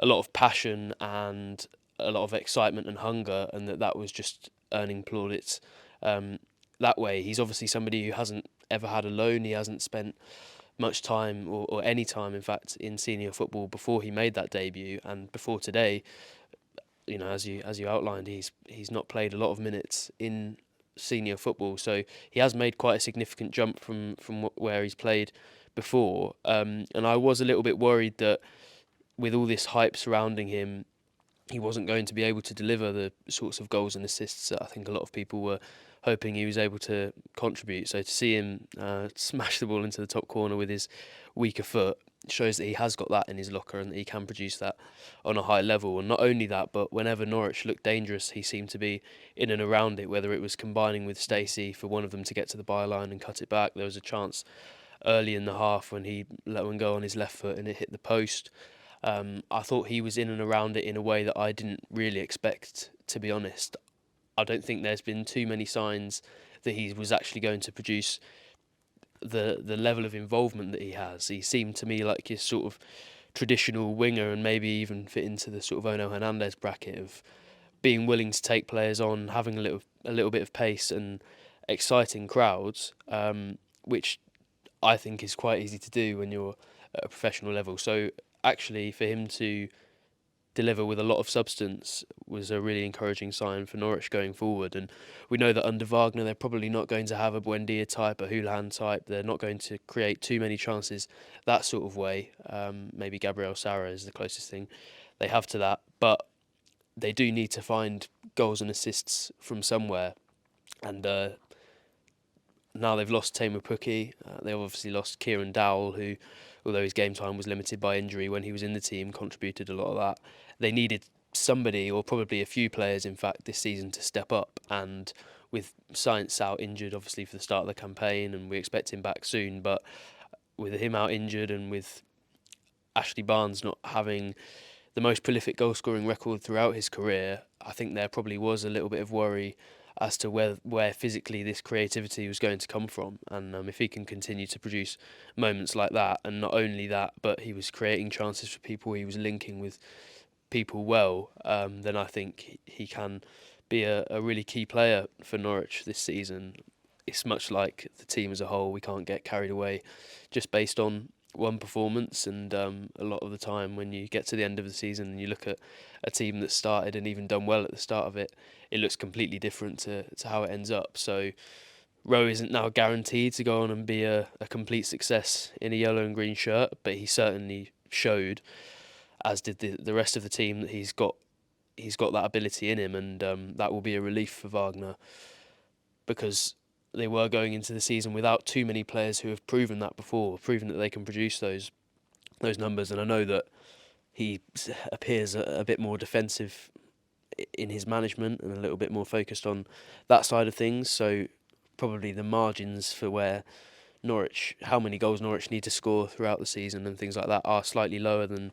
a lot of passion and a lot of excitement and hunger, and that was just earning plaudits that way. He's obviously somebody who hasn't ever had a loan. He hasn't spent much time or any time, in fact, in senior football before he made that debut, and before today, as you outlined, he's not played a lot of minutes in senior football, so he has made quite a significant jump from where he's played before. And I was a little bit worried that with all this hype surrounding him, he wasn't going to be able to deliver the sorts of goals and assists that I think a lot of people were hoping he was able to contribute. So to see him smash the ball into the top corner with his weaker foot shows that he has got that in his locker and that he can produce that on a high level. And not only that, but whenever Norwich looked dangerous, he seemed to be in and around it, whether it was combining with Stacey for one of them to get to the byline and cut it back. There was a chance early in the half when he let one go on his left foot and it hit the post. I thought he was in and around it in a way that I didn't really expect, to be honest. I don't think there's been too many signs that he was actually going to produce the level of involvement that he has. He seemed to me like his sort of traditional winger, and maybe even fit into the sort of Ono Hernandez bracket of being willing to take players on, having a little bit of pace and exciting crowds, which I think is quite easy to do when you're at a professional level. So actually, for him to deliver with a lot of substance was a really encouraging sign for Norwich going forward. And we know that under Wagner, they're probably not going to have a Buendia type, a Houlihan type. They're not going to create too many chances that sort of way. Maybe Gabriel Sara is the closest thing they have to that. But they do need to find goals and assists from somewhere. And now they've lost Tamer Pukki. They've obviously lost Kieran Dowell, who, although his game time was limited by injury when he was in the team, contributed a lot of that. They needed somebody, or probably a few players, in fact, this season to step up. And with Science out injured, obviously, for the start of the campaign, and we expect him back soon, but with him out injured and with Ashley Barnes not having the most prolific goal-scoring record throughout his career, I think there probably was a little bit of worry as to where physically this creativity was going to come from. And if he can continue to produce moments like that, and not only that, but he was creating chances for people, he was linking with people well, then I think he can be a really key player for Norwich this season. It's much like the team as a whole. We can't get carried away just based on one performance, and a lot of the time when you get to the end of the season and you look at a team that started and even done well at the start of it, it looks completely different to how it ends up. So Rowe isn't now guaranteed to go on and be a complete success in a yellow and green shirt, but he certainly showed, as did the rest of the team, that he's got that ability in him, and that will be a relief for Wagner, because they were going into the season without too many players who have proven that before, proven that they can produce those numbers. And I know that he appears a bit more defensive in his management and a little bit more focused on that side of things. So probably the margins for how many goals Norwich need to score throughout the season and things like that are slightly lower than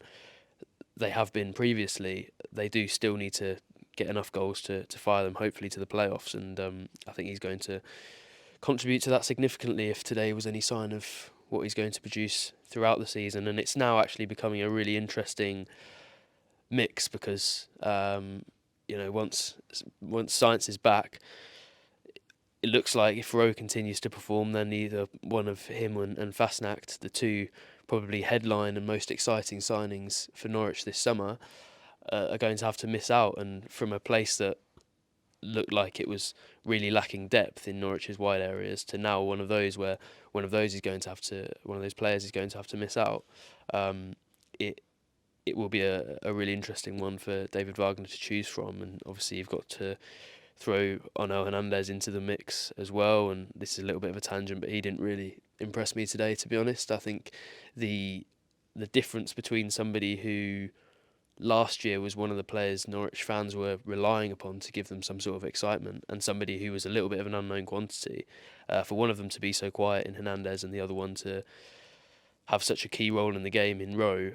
they have been previously. They do still need to get enough goals to fire them, hopefully, to the playoffs. And I think he's going to contribute to that significantly if today was any sign of what he's going to produce throughout the season. And it's now actually becoming a really interesting mix, because once Science is back, it looks like if Rowe continues to perform, then either one of him and Fasnacht, the two probably headline and most exciting signings for Norwich this summer, are going to have to miss out. And from a place that looked like it was really lacking depth in Norwich's wide areas, to now one of those where one of those players is going to have to miss out. It will be a really interesting one for David Wagner to choose from. And obviously you've got to throw Ono Hernandez into the mix as well. And this is a little bit of a tangent, but he didn't really impress me today, to be honest. I think the difference between somebody who last year was one of the players Norwich fans were relying upon to give them some sort of excitement, and somebody who was a little bit of an unknown quantity, for one of them to be so quiet in Hernandez and the other one to have such a key role in the game in Rowe,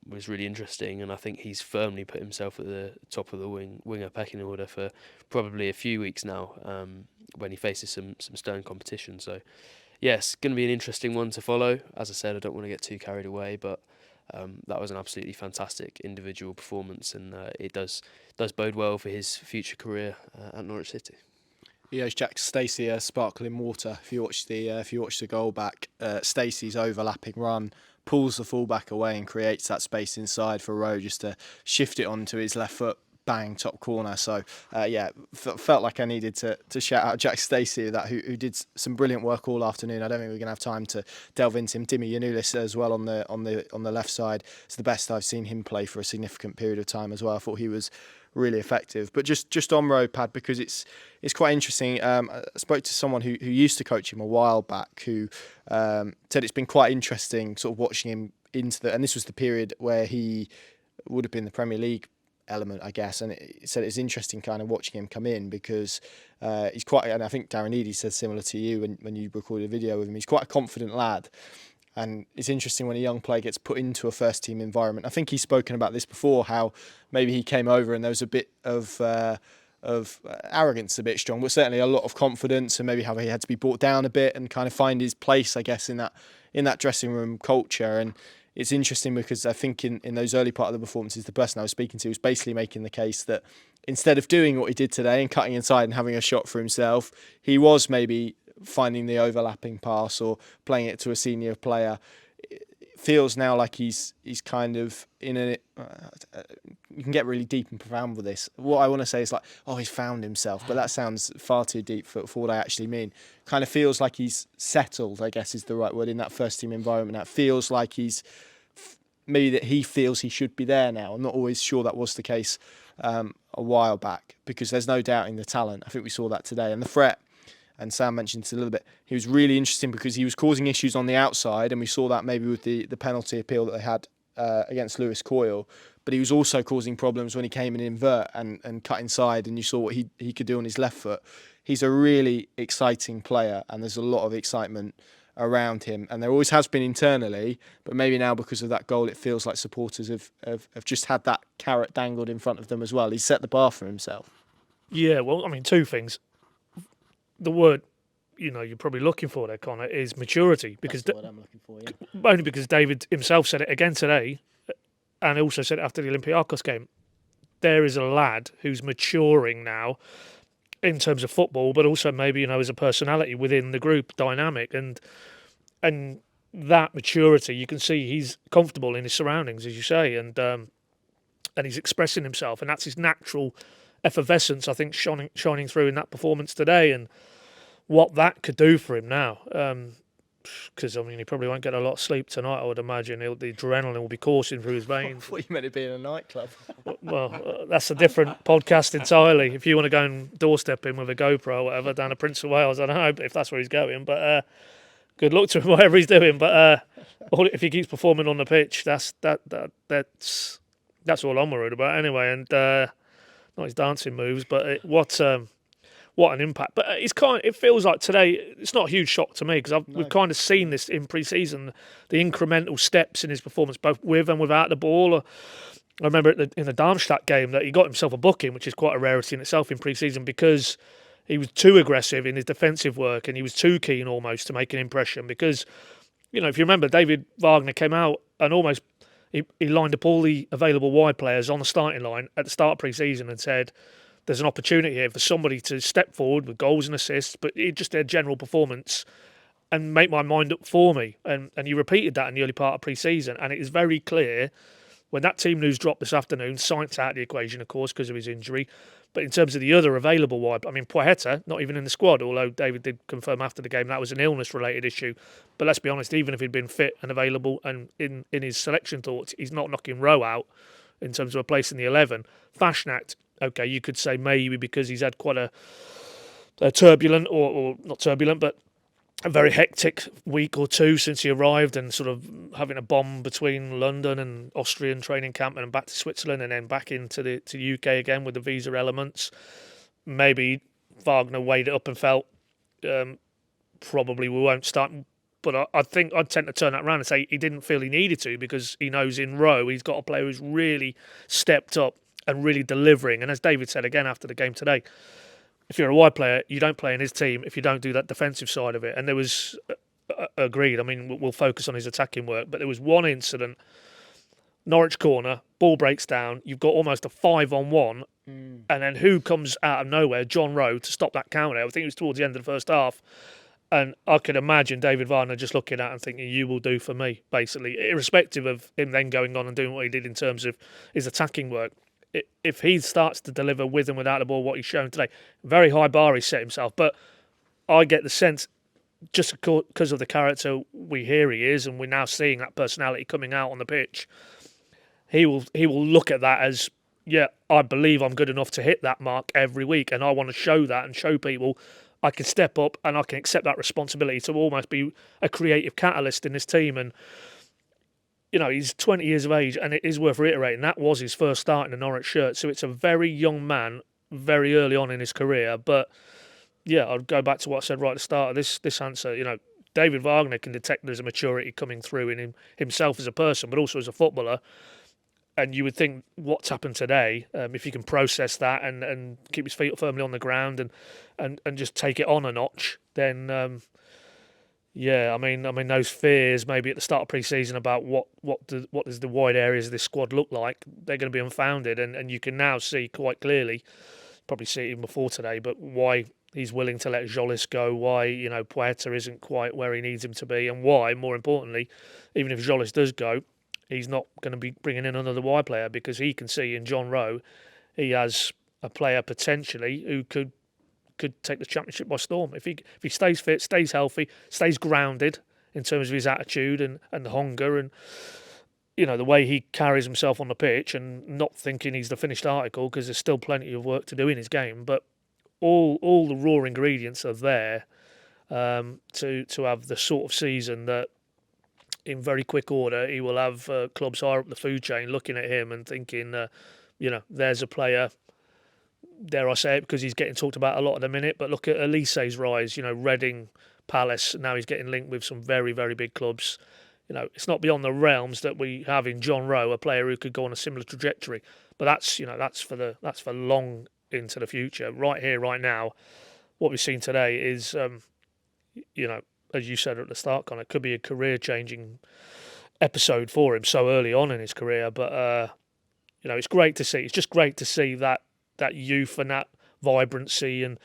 was really interesting. And I think he's firmly put himself at the top of the winger pecking order for probably a few weeks now, when he faces some stern competition. So yes, going to be an interesting one to follow. As I said, I don't want to get too carried away, but that was an absolutely fantastic individual performance, and it does bode well for his future career at Norwich City. He owes Jack Stacey a sparkling water. If you watch the goal back, Stacey's overlapping run pulls the fullback away and creates that space inside for Rowe just to shift it onto his left foot. Bang, top corner. So, felt like I needed to shout out Jack Stacey, who did some brilliant work all afternoon. I don't think we're going to have time to delve into him. Dimi Yanulis as well on the left side. It's the best I've seen him play for a significant period of time as well. I thought he was really effective. But just on Rowe, Pad, because it's quite interesting. I spoke to someone who used to coach him a while back, who said it's been quite interesting sort of watching him and this was the period where he would have been the Premier League element, I guess, and it said it's interesting kind of watching him come in because he's quite, and I think Darren Eady said similar to you when you recorded a video with him, he's quite a confident lad, and it's interesting when a young player gets put into a first team environment. I think he's spoken about this before, how maybe he came over and there was a bit of arrogance, a bit strong, but certainly a lot of confidence, and maybe how he had to be brought down a bit and kind of find his place, I guess, in that dressing room culture. And it's interesting because I think in those early part of the performances, the person I was speaking to was basically making the case that instead of doing what he did today and cutting inside and having a shot for himself, he was maybe finding the overlapping pass or playing it to a senior player. It feels now like he's kind of in a... you can get really deep and profound with this. What I want to say is like, he's found himself, but that sounds far too deep for what I actually mean. Kind of feels like he's settled, I guess is the right word, in that first team environment. That feels like maybe that he feels he should be there now. I'm not always sure that was the case a while back, because there's no doubting the talent. I think we saw that today. And the threat, and Sam mentioned it a little bit, he was really interesting because he was causing issues on the outside, and we saw that maybe with the penalty appeal that they had against Lewis Coyle, but he was also causing problems when he came in invert and cut inside, and you saw what he could do on his left foot. He's a really exciting player, and there's a lot of excitement around him, and there always has been internally, but maybe now because of that goal it feels like supporters have just had that carrot dangled in front of them as well. He's set the bar for himself. Yeah, well, I mean, two things. The word you're probably looking for there, Connor, is maturity, because That's the word I'm looking for, yeah. only because David himself said it again today, and also said it after the Olympiacos game. There is a lad who's maturing now in terms of football, but also maybe as a personality within the group dynamic, and that maturity, you can see he's comfortable in his surroundings, as you say, and he's expressing himself, and that's his natural effervescence, I think, shining through in that performance today, and what that could do for him now. Because, he probably won't get a lot of sleep tonight, I would imagine. The adrenaline will be coursing through his veins. I thought you meant it being a nightclub. Well, that's a different podcast entirely. If you want to go and doorstep him with a GoPro or whatever down to Prince of Wales, I don't know if that's where he's going. But good luck to him, whatever he's doing. But if he keeps performing on the pitch, that's all I'm worried about anyway. And not his dancing moves, but what an impact. But it feels like today, it's not a huge shock to me, because we've kind of seen this in pre-season, the incremental steps in his performance, both with and without the ball. I remember in the Darmstadt game that he got himself a booking, which is quite a rarity in itself in pre-season, because he was too aggressive in his defensive work and he was too keen almost to make an impression. Because, if you remember, David Wagner came out and almost he lined up all the available wide players on the starting line at the start of pre-season and said, there's an opportunity here for somebody to step forward with goals and assists, but just their general performance and make my mind up for me. And he repeated that in the early part of pre-season. And it is very clear when that team news dropped this afternoon, Sainz out of the equation, of course, because of his injury. But in terms of the other available wide, Poeta, not even in the squad, although David did confirm after the game that was an illness-related issue. But let's be honest, even if he'd been fit and available and in his selection thoughts, he's not knocking Rowe out in terms of a place in the 11. Fashnacht, okay, you could say maybe because he's had quite a turbulent, or not turbulent, but a very hectic week or two since he arrived, and sort of having a bomb between London and Austrian training camp and back to Switzerland and then back into the UK again with the visa elements. Maybe Wagner weighed it up and felt probably we won't start. But I think I'd tend to turn that around and say he didn't feel he needed to, because he knows in Rowe he's got a player who's really stepped up and really delivering. And as David said again after the game today, if you're a wide player, you don't play in his team if you don't do that defensive side of it. And there was, agreed, we'll focus on his attacking work, but there was one incident Norwich corner, ball breaks down, you've got almost a 5-on-1, and then who comes out of nowhere? Jon Rowe to stop that counter. I think it was towards the end of the first half. And I could imagine David Wagner just looking at it and thinking, you will do for me, basically, irrespective of him then going on and doing what he did in terms of his attacking work. If he starts to deliver with and without the ball what he's shown today, very high bar he's set himself. But I get the sense, just because of the character we hear he is, and we're now seeing that personality coming out on the pitch, he will look at that as, yeah, I believe I'm good enough to hit that mark every week, and I want to show that and show people I can step up and I can accept that responsibility to almost be a creative catalyst in this team. And, you know, he's 20 years of age, and it is worth reiterating, that was his first start in the Norwich shirt. So it's a very young man, very early on in his career. But, yeah, I'd go back to what I said right at the start of this answer. You know, David Wagner can detect there's a maturity coming through in himself as a person, but also as a footballer. And you would think what's happened today, if he can process that and keep his feet firmly on the ground and just take it on a notch, then I mean those fears maybe at the start of pre-season about what does the wide areas of this squad look like, they're going to be unfounded, and you can now see quite clearly, probably see it even before today, but why he's willing to let Jolis go, why, you know, Puerta isn't quite where he needs him to be, and why, more importantly, even if Jolis does go, he's not going to be bringing in another wide player, because he can see in Jon Rowe he has a player potentially who could take the championship by storm if he stays fit, stays healthy, stays grounded in terms of his attitude and the hunger and, you know, the way he carries himself on the pitch, and not thinking he's the finished article, because there's still plenty of work to do in his game. But all the raw ingredients are there to have the sort of season that, in very quick order, he will have clubs higher up the food chain looking at him and thinking, you know, there's a player, dare I say it, because he's getting talked about a lot at the minute, but look at Elise's rise, you know, Reading, Palace, now he's getting linked with some very, very big clubs. You know, it's not beyond the realms that we have in Jon Rowe, a player who could go on a similar trajectory. But that's for long into the future. Right here, right now, what we've seen today is, you know, as you said at the start, Connor, it could be a career-changing episode for him so early on in his career. But, you know, it's great to see. It's just great to see that youth and that vibrancy and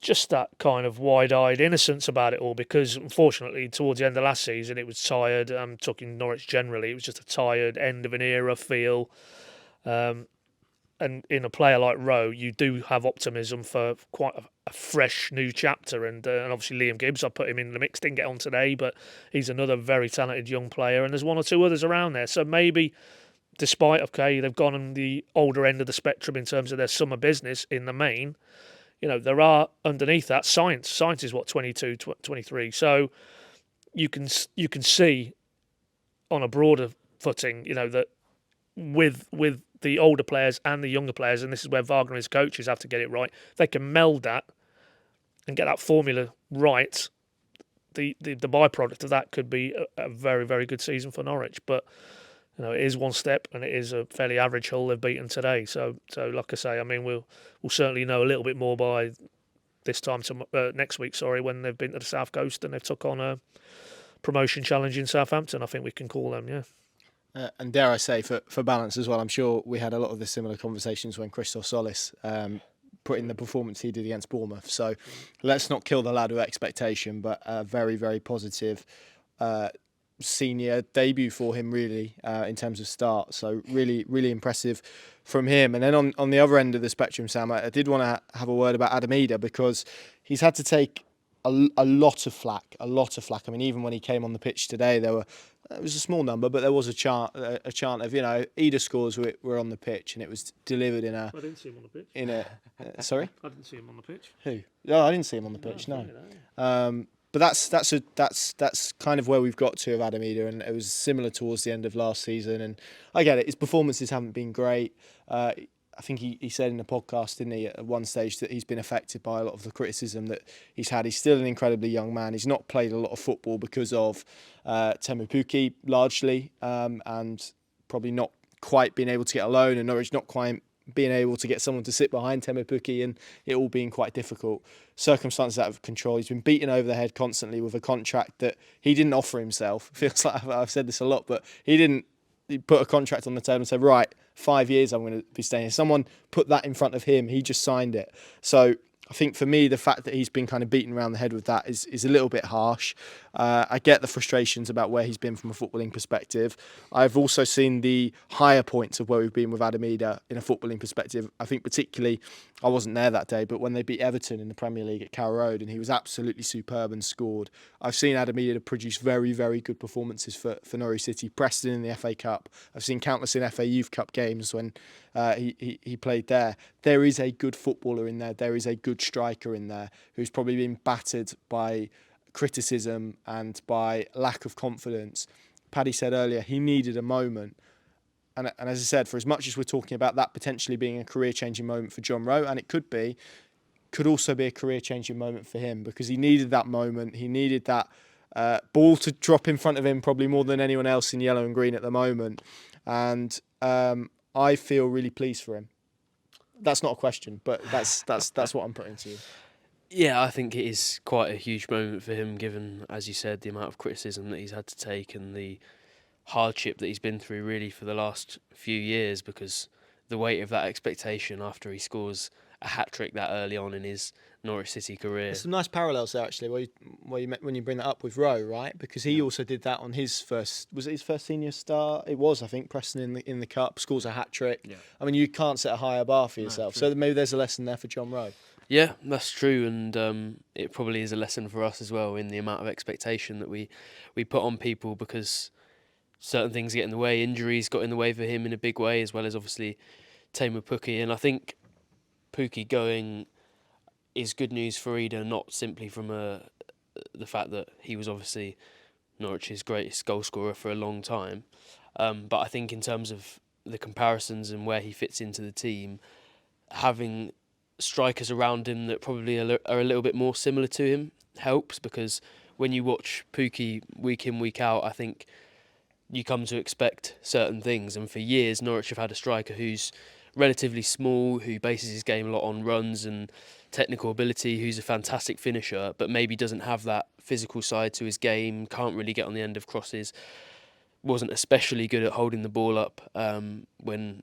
just that kind of wide-eyed innocence about it all, because, unfortunately, towards the end of last season, it was tired. I'm talking Norwich generally. It was just a tired end of an era feel. And in a player like Rowe, you do have optimism for quite a fresh new chapter. And obviously Liam Gibbs, I put him in the mix, didn't get on today, but he's another very talented young player. And there's one or two others around there. So maybe, despite, okay, they've gone on the older end of the spectrum in terms of their summer business in the main, you know, there are underneath that science. Science is what, 22, 23. So you can see on a broader footing, you know, that with the older players and the younger players, and this is where Wagner and his coaches have to get it right, they can meld that and get that formula right. The byproduct of that could be a very, very good season for Norwich. But, you know, it is one step, and it is a fairly average Hull they've beaten today. So like I say, I mean, we'll certainly know a little bit more by this time next week, when they've been to the South Coast and they've took on a promotion challenge in Southampton, I think we can call them, yeah. And dare I say, for balance as well, I'm sure we had a lot of the similar conversations when Christoph Solis put in the performance he did against Bournemouth. So let's not kill the lad with expectation, but a very, very positive senior debut for him, really, in terms of start. So really, really impressive from him. And then on the other end of the spectrum, Sam, I did want to have a word about Adam Idah, because he's had to take a lot of flack. I mean, even when he came on the pitch today, it was a small number, but there was a chant of, you know, Idah scores were on the pitch, and it was delivered in a. I didn't see him on the pitch. Sorry? I didn't see him on the pitch. Who? No, I didn't see him on the pitch. No. But that's kind of where we've got to with Adam Idah, and it was similar towards the end of last season. And I get it; his performances haven't been great. I think he said in the podcast, didn't he, at one stage, that he's been affected by a lot of the criticism that he's had. He's still an incredibly young man. He's not played a lot of football because of Teemu Pukki, largely, and probably not quite being able to get a loan, and Norwich not quite being able to get someone to sit behind Teemu Pukki, and it all being quite difficult. Circumstances out of control. He's been beaten over the head constantly with a contract that he didn't offer himself. Feels like I've said this a lot, but he didn't he put a contract on the table and said, right, 5 years I'm going to be staying here. Someone put that in front of him. He just signed it. So I think for me, the fact that he's been kind of beaten around the head with that is a little bit harsh. I get the frustrations about where he's been from a footballing perspective. I've also seen the higher points of where we've been with Adam Idah in a footballing perspective. I think particularly, I wasn't there that day, but when they beat Everton in the Premier League at Carrow Road and he was absolutely superb and scored. I've seen Adam Idah produce very, very good performances for Norwich City. Preston in the FA Cup. I've seen countless in FA Youth Cup games when he played there. There is a good footballer in there. There is a good striker in there who's probably been battered by criticism and by lack of confidence. Paddy said earlier he needed a moment. And as I said, for as much as we're talking about that potentially being a career-changing moment for Jon Rowe, and it could also be a career-changing moment for him because he needed that moment. He needed that ball to drop in front of him probably more than anyone else in yellow and green at the moment. And I feel really pleased for him. That's not a question, but that's what I'm putting to you. Yeah, I think it is quite a huge moment for him, given, as you said, the amount of criticism that he's had to take and the hardship that he's been through really for the last few years, because the weight of that expectation after he scores a hat-trick that early on in his Norwich City career. There's some nice parallels there, actually, when you bring that up with Rowe, right? Because he also did that on his first... Was it his first senior start? It was, I think, Preston in the Cup, scores a hat-trick. Yeah. I mean, you can't set a higher bar for yourself. So maybe there's a lesson there for Jon Rowe. Yeah, that's true, and it probably is a lesson for us as well in the amount of expectation that we put on people, because certain things get in the way. Injuries got in the way for him in a big way, as well as obviously Teemu Pukki. And I think Pukki going is good news for Idah, not simply from the fact that he was obviously Norwich's greatest goal scorer for a long time, but I think in terms of the comparisons and where he fits into the team, having strikers around him that probably are a little bit more similar to him helps, because when you watch Pukki week in, week out, I think you come to expect certain things. And for years, Norwich have had a striker who's relatively small, who bases his game a lot on runs and technical ability, who's a fantastic finisher, but maybe doesn't have that physical side to his game, can't really get on the end of crosses, wasn't especially good at holding the ball up when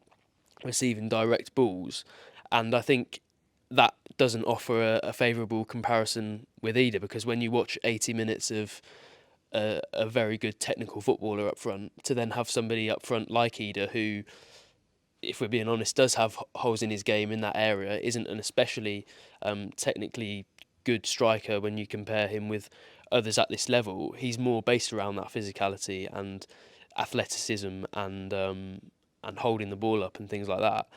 receiving direct balls. And I think that doesn't offer a favourable comparison with Idah, because when you watch 80 minutes of a very good technical footballer up front, to then have somebody up front like Idah, who, if we're being honest, does have holes in his game in that area, isn't an especially technically good striker when you compare him with others at this level. He's more based around that physicality and athleticism and holding the ball up and things like that.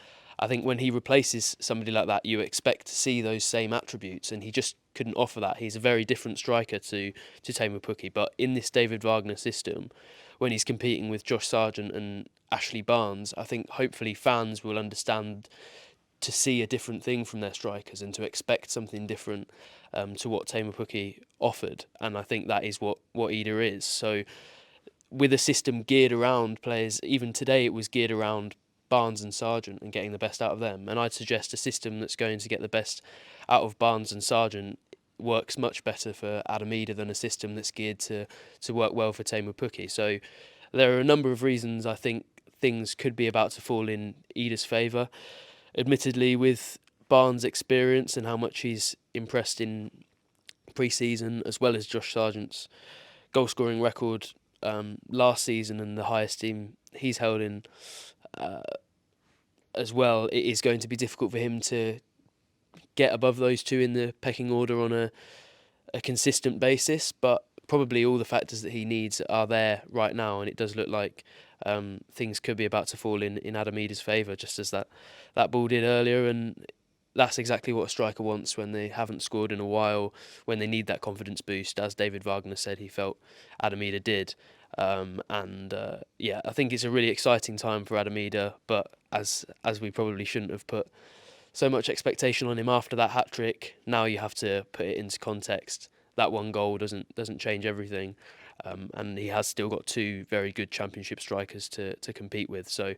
I think when he replaces somebody like that, you expect to see those same attributes, and he just couldn't offer that. He's a very different striker to Teemu Pukki, but in this David Wagner system, when he's competing with Josh Sargent and Ashley Barnes, I think hopefully fans will understand to see a different thing from their strikers and to expect something different to what Teemu Pukki offered, and I think that is what Idah is. So with a system geared around players, even today it was geared around Barnes and Sargent and getting the best out of them, and I'd suggest a system that's going to get the best out of Barnes and Sargent works much better for Adam Idah than a system that's geared to work well for Teemu Pukki. So there are a number of reasons I think things could be about to fall in Idah's favour. Admittedly, with Barnes' experience and how much he's impressed in pre-season, as well as Josh Sargent's goal-scoring record last season and the highest team he's held in as well, it is going to be difficult for him to get above those two in the pecking order on a consistent basis, but probably all the factors that he needs are there right now, and it does look like things could be about to fall in Adam Idah's favour, just as that ball did earlier, and that's exactly what a striker wants when they haven't scored in a while, when they need that confidence boost, as David Wagner said he felt Adam Idah did. I think it's a really exciting time for Adam Idah, but as we probably shouldn't have put so much expectation on him after that hat-trick, now you have to put it into context. That one goal doesn't change everything, and he has still got two very good championship strikers to compete with. So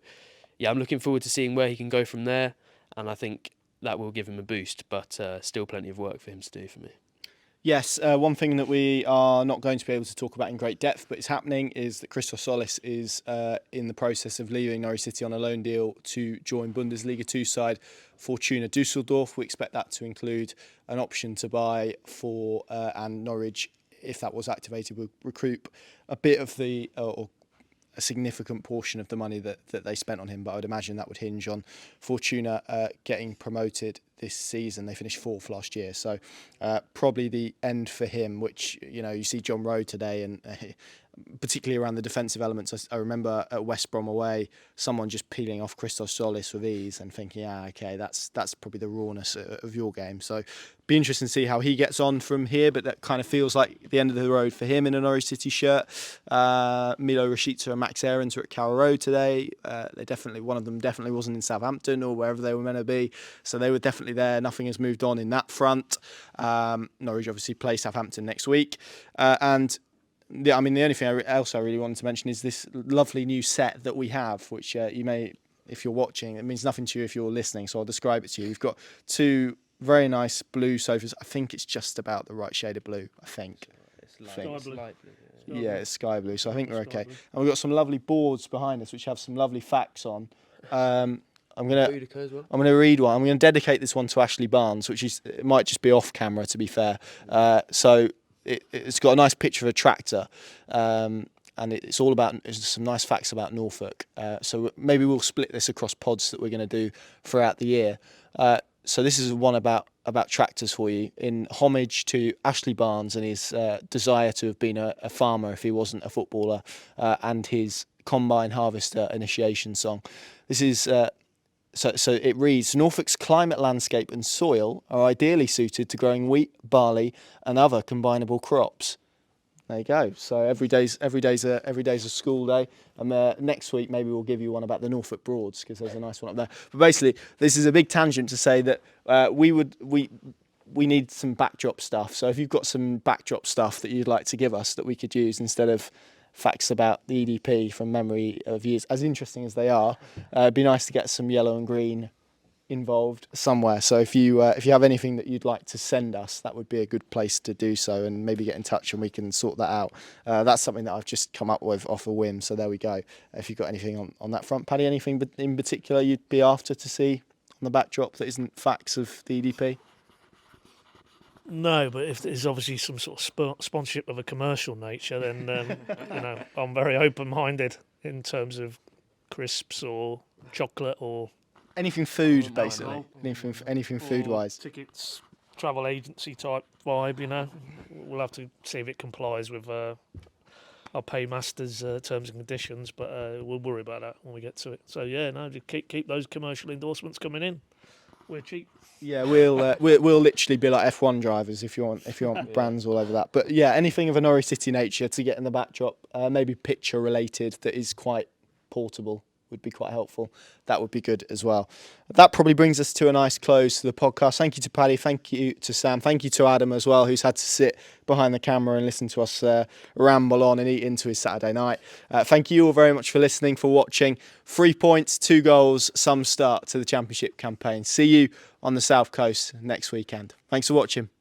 yeah, I'm looking forward to seeing where he can go from there, and I think that will give him a boost, but still plenty of work for him to do for me. Yes, one thing that we are not going to be able to talk about in great depth, but is happening, is that Christos Solis is in the process of leaving Norwich City on a loan deal to join Bundesliga 2 side Fortuna Düsseldorf. We expect that to include an option to buy for, and Norwich, if that was activated, would recoup a bit of the, or a significant portion of the money that they spent on him, but I would imagine that would hinge on Fortuna getting promoted this season. They finished 4th last year, so probably the end for him, which, you see Jon Rowe today, and particularly around the defensive elements. I remember at West Brom away, someone just peeling off Christos Solis with ease and thinking, okay, that's probably the rawness of your game. So be interesting to see how he gets on from here, but that kind of feels like the end of the road for him in a Norwich City shirt. Milo Rashica and Max Aarons were at Carrow Road today. One of them definitely wasn't in Southampton or wherever they were meant to be, so they were definitely there. Nothing has moved on in that front. Norwich obviously play Southampton next week, and the only thing else I really wanted to mention is this lovely new set that we have, which you may, if you're watching, it means nothing to you if you're listening, so I'll describe it to you. You've got 2 very nice blue sofas. I think it's just about the right shade of blue, I think. It's light blue. Yeah, it's sky blue, so I think we're okay. And we've got some lovely boards behind us which have some lovely facts on. I'm gonna read one. I'm gonna dedicate this one to Ashley Barnes, it might just be off camera, to be fair. So it's got a nice picture of a tractor, and it's some nice facts about Norfolk. So maybe we'll split this across pods that we're going to do throughout the year. So this is one about tractors for you, in homage to Ashley Barnes and his desire to have been a farmer if he wasn't a footballer, and his combine harvester initiation song. This is so it reads: Norfolk's climate, landscape and soil are ideally suited to growing wheat, barley and other combinable crops. There you go. So every day's a school day. And next week maybe we'll give you one about the Norfolk Broads, because there's a nice one up there. But basically, this is a big tangent to say that we need some backdrop stuff. So if you've got some backdrop stuff that you'd like to give us that we could use instead of facts about the EDP from memory of years, as interesting as they are, it'd be nice to get some yellow and green involved somewhere. So if you have anything that you'd like to send us, that would be a good place to do so, and maybe get in touch and we can sort that out. That's something that I've just come up with off a whim, so there we go. If you've got anything on that front, Paddy, anything in particular you'd be after to see on the backdrop that isn't facts of the EDP? No, but if there's obviously some sort of sponsorship of a commercial nature, then I'm very open-minded in terms of crisps or chocolate or anything food, basically. Anything food-wise. Tickets, travel agency type vibe. We'll have to see if it complies with our paymaster's terms and conditions, but we'll worry about that when we get to it. So just keep those commercial endorsements coming in. We're cheap. Yeah, we'll literally be like F1 drivers if you want brands all over that. But yeah, anything of a Norwich City nature to get in the backdrop, maybe picture related, that is quite portable, would be quite helpful. That would be good as well. That probably brings us to a nice close to the podcast. Thank you to Paddy, thank you to Sam, thank you to Adam as well, who's had to sit behind the camera and listen to us ramble on and eat into his Saturday night. Thank you all very much for listening, for watching. 3 points, 2 goals, some start to the Championship campaign. See you on the South Coast next weekend. Thanks for watching.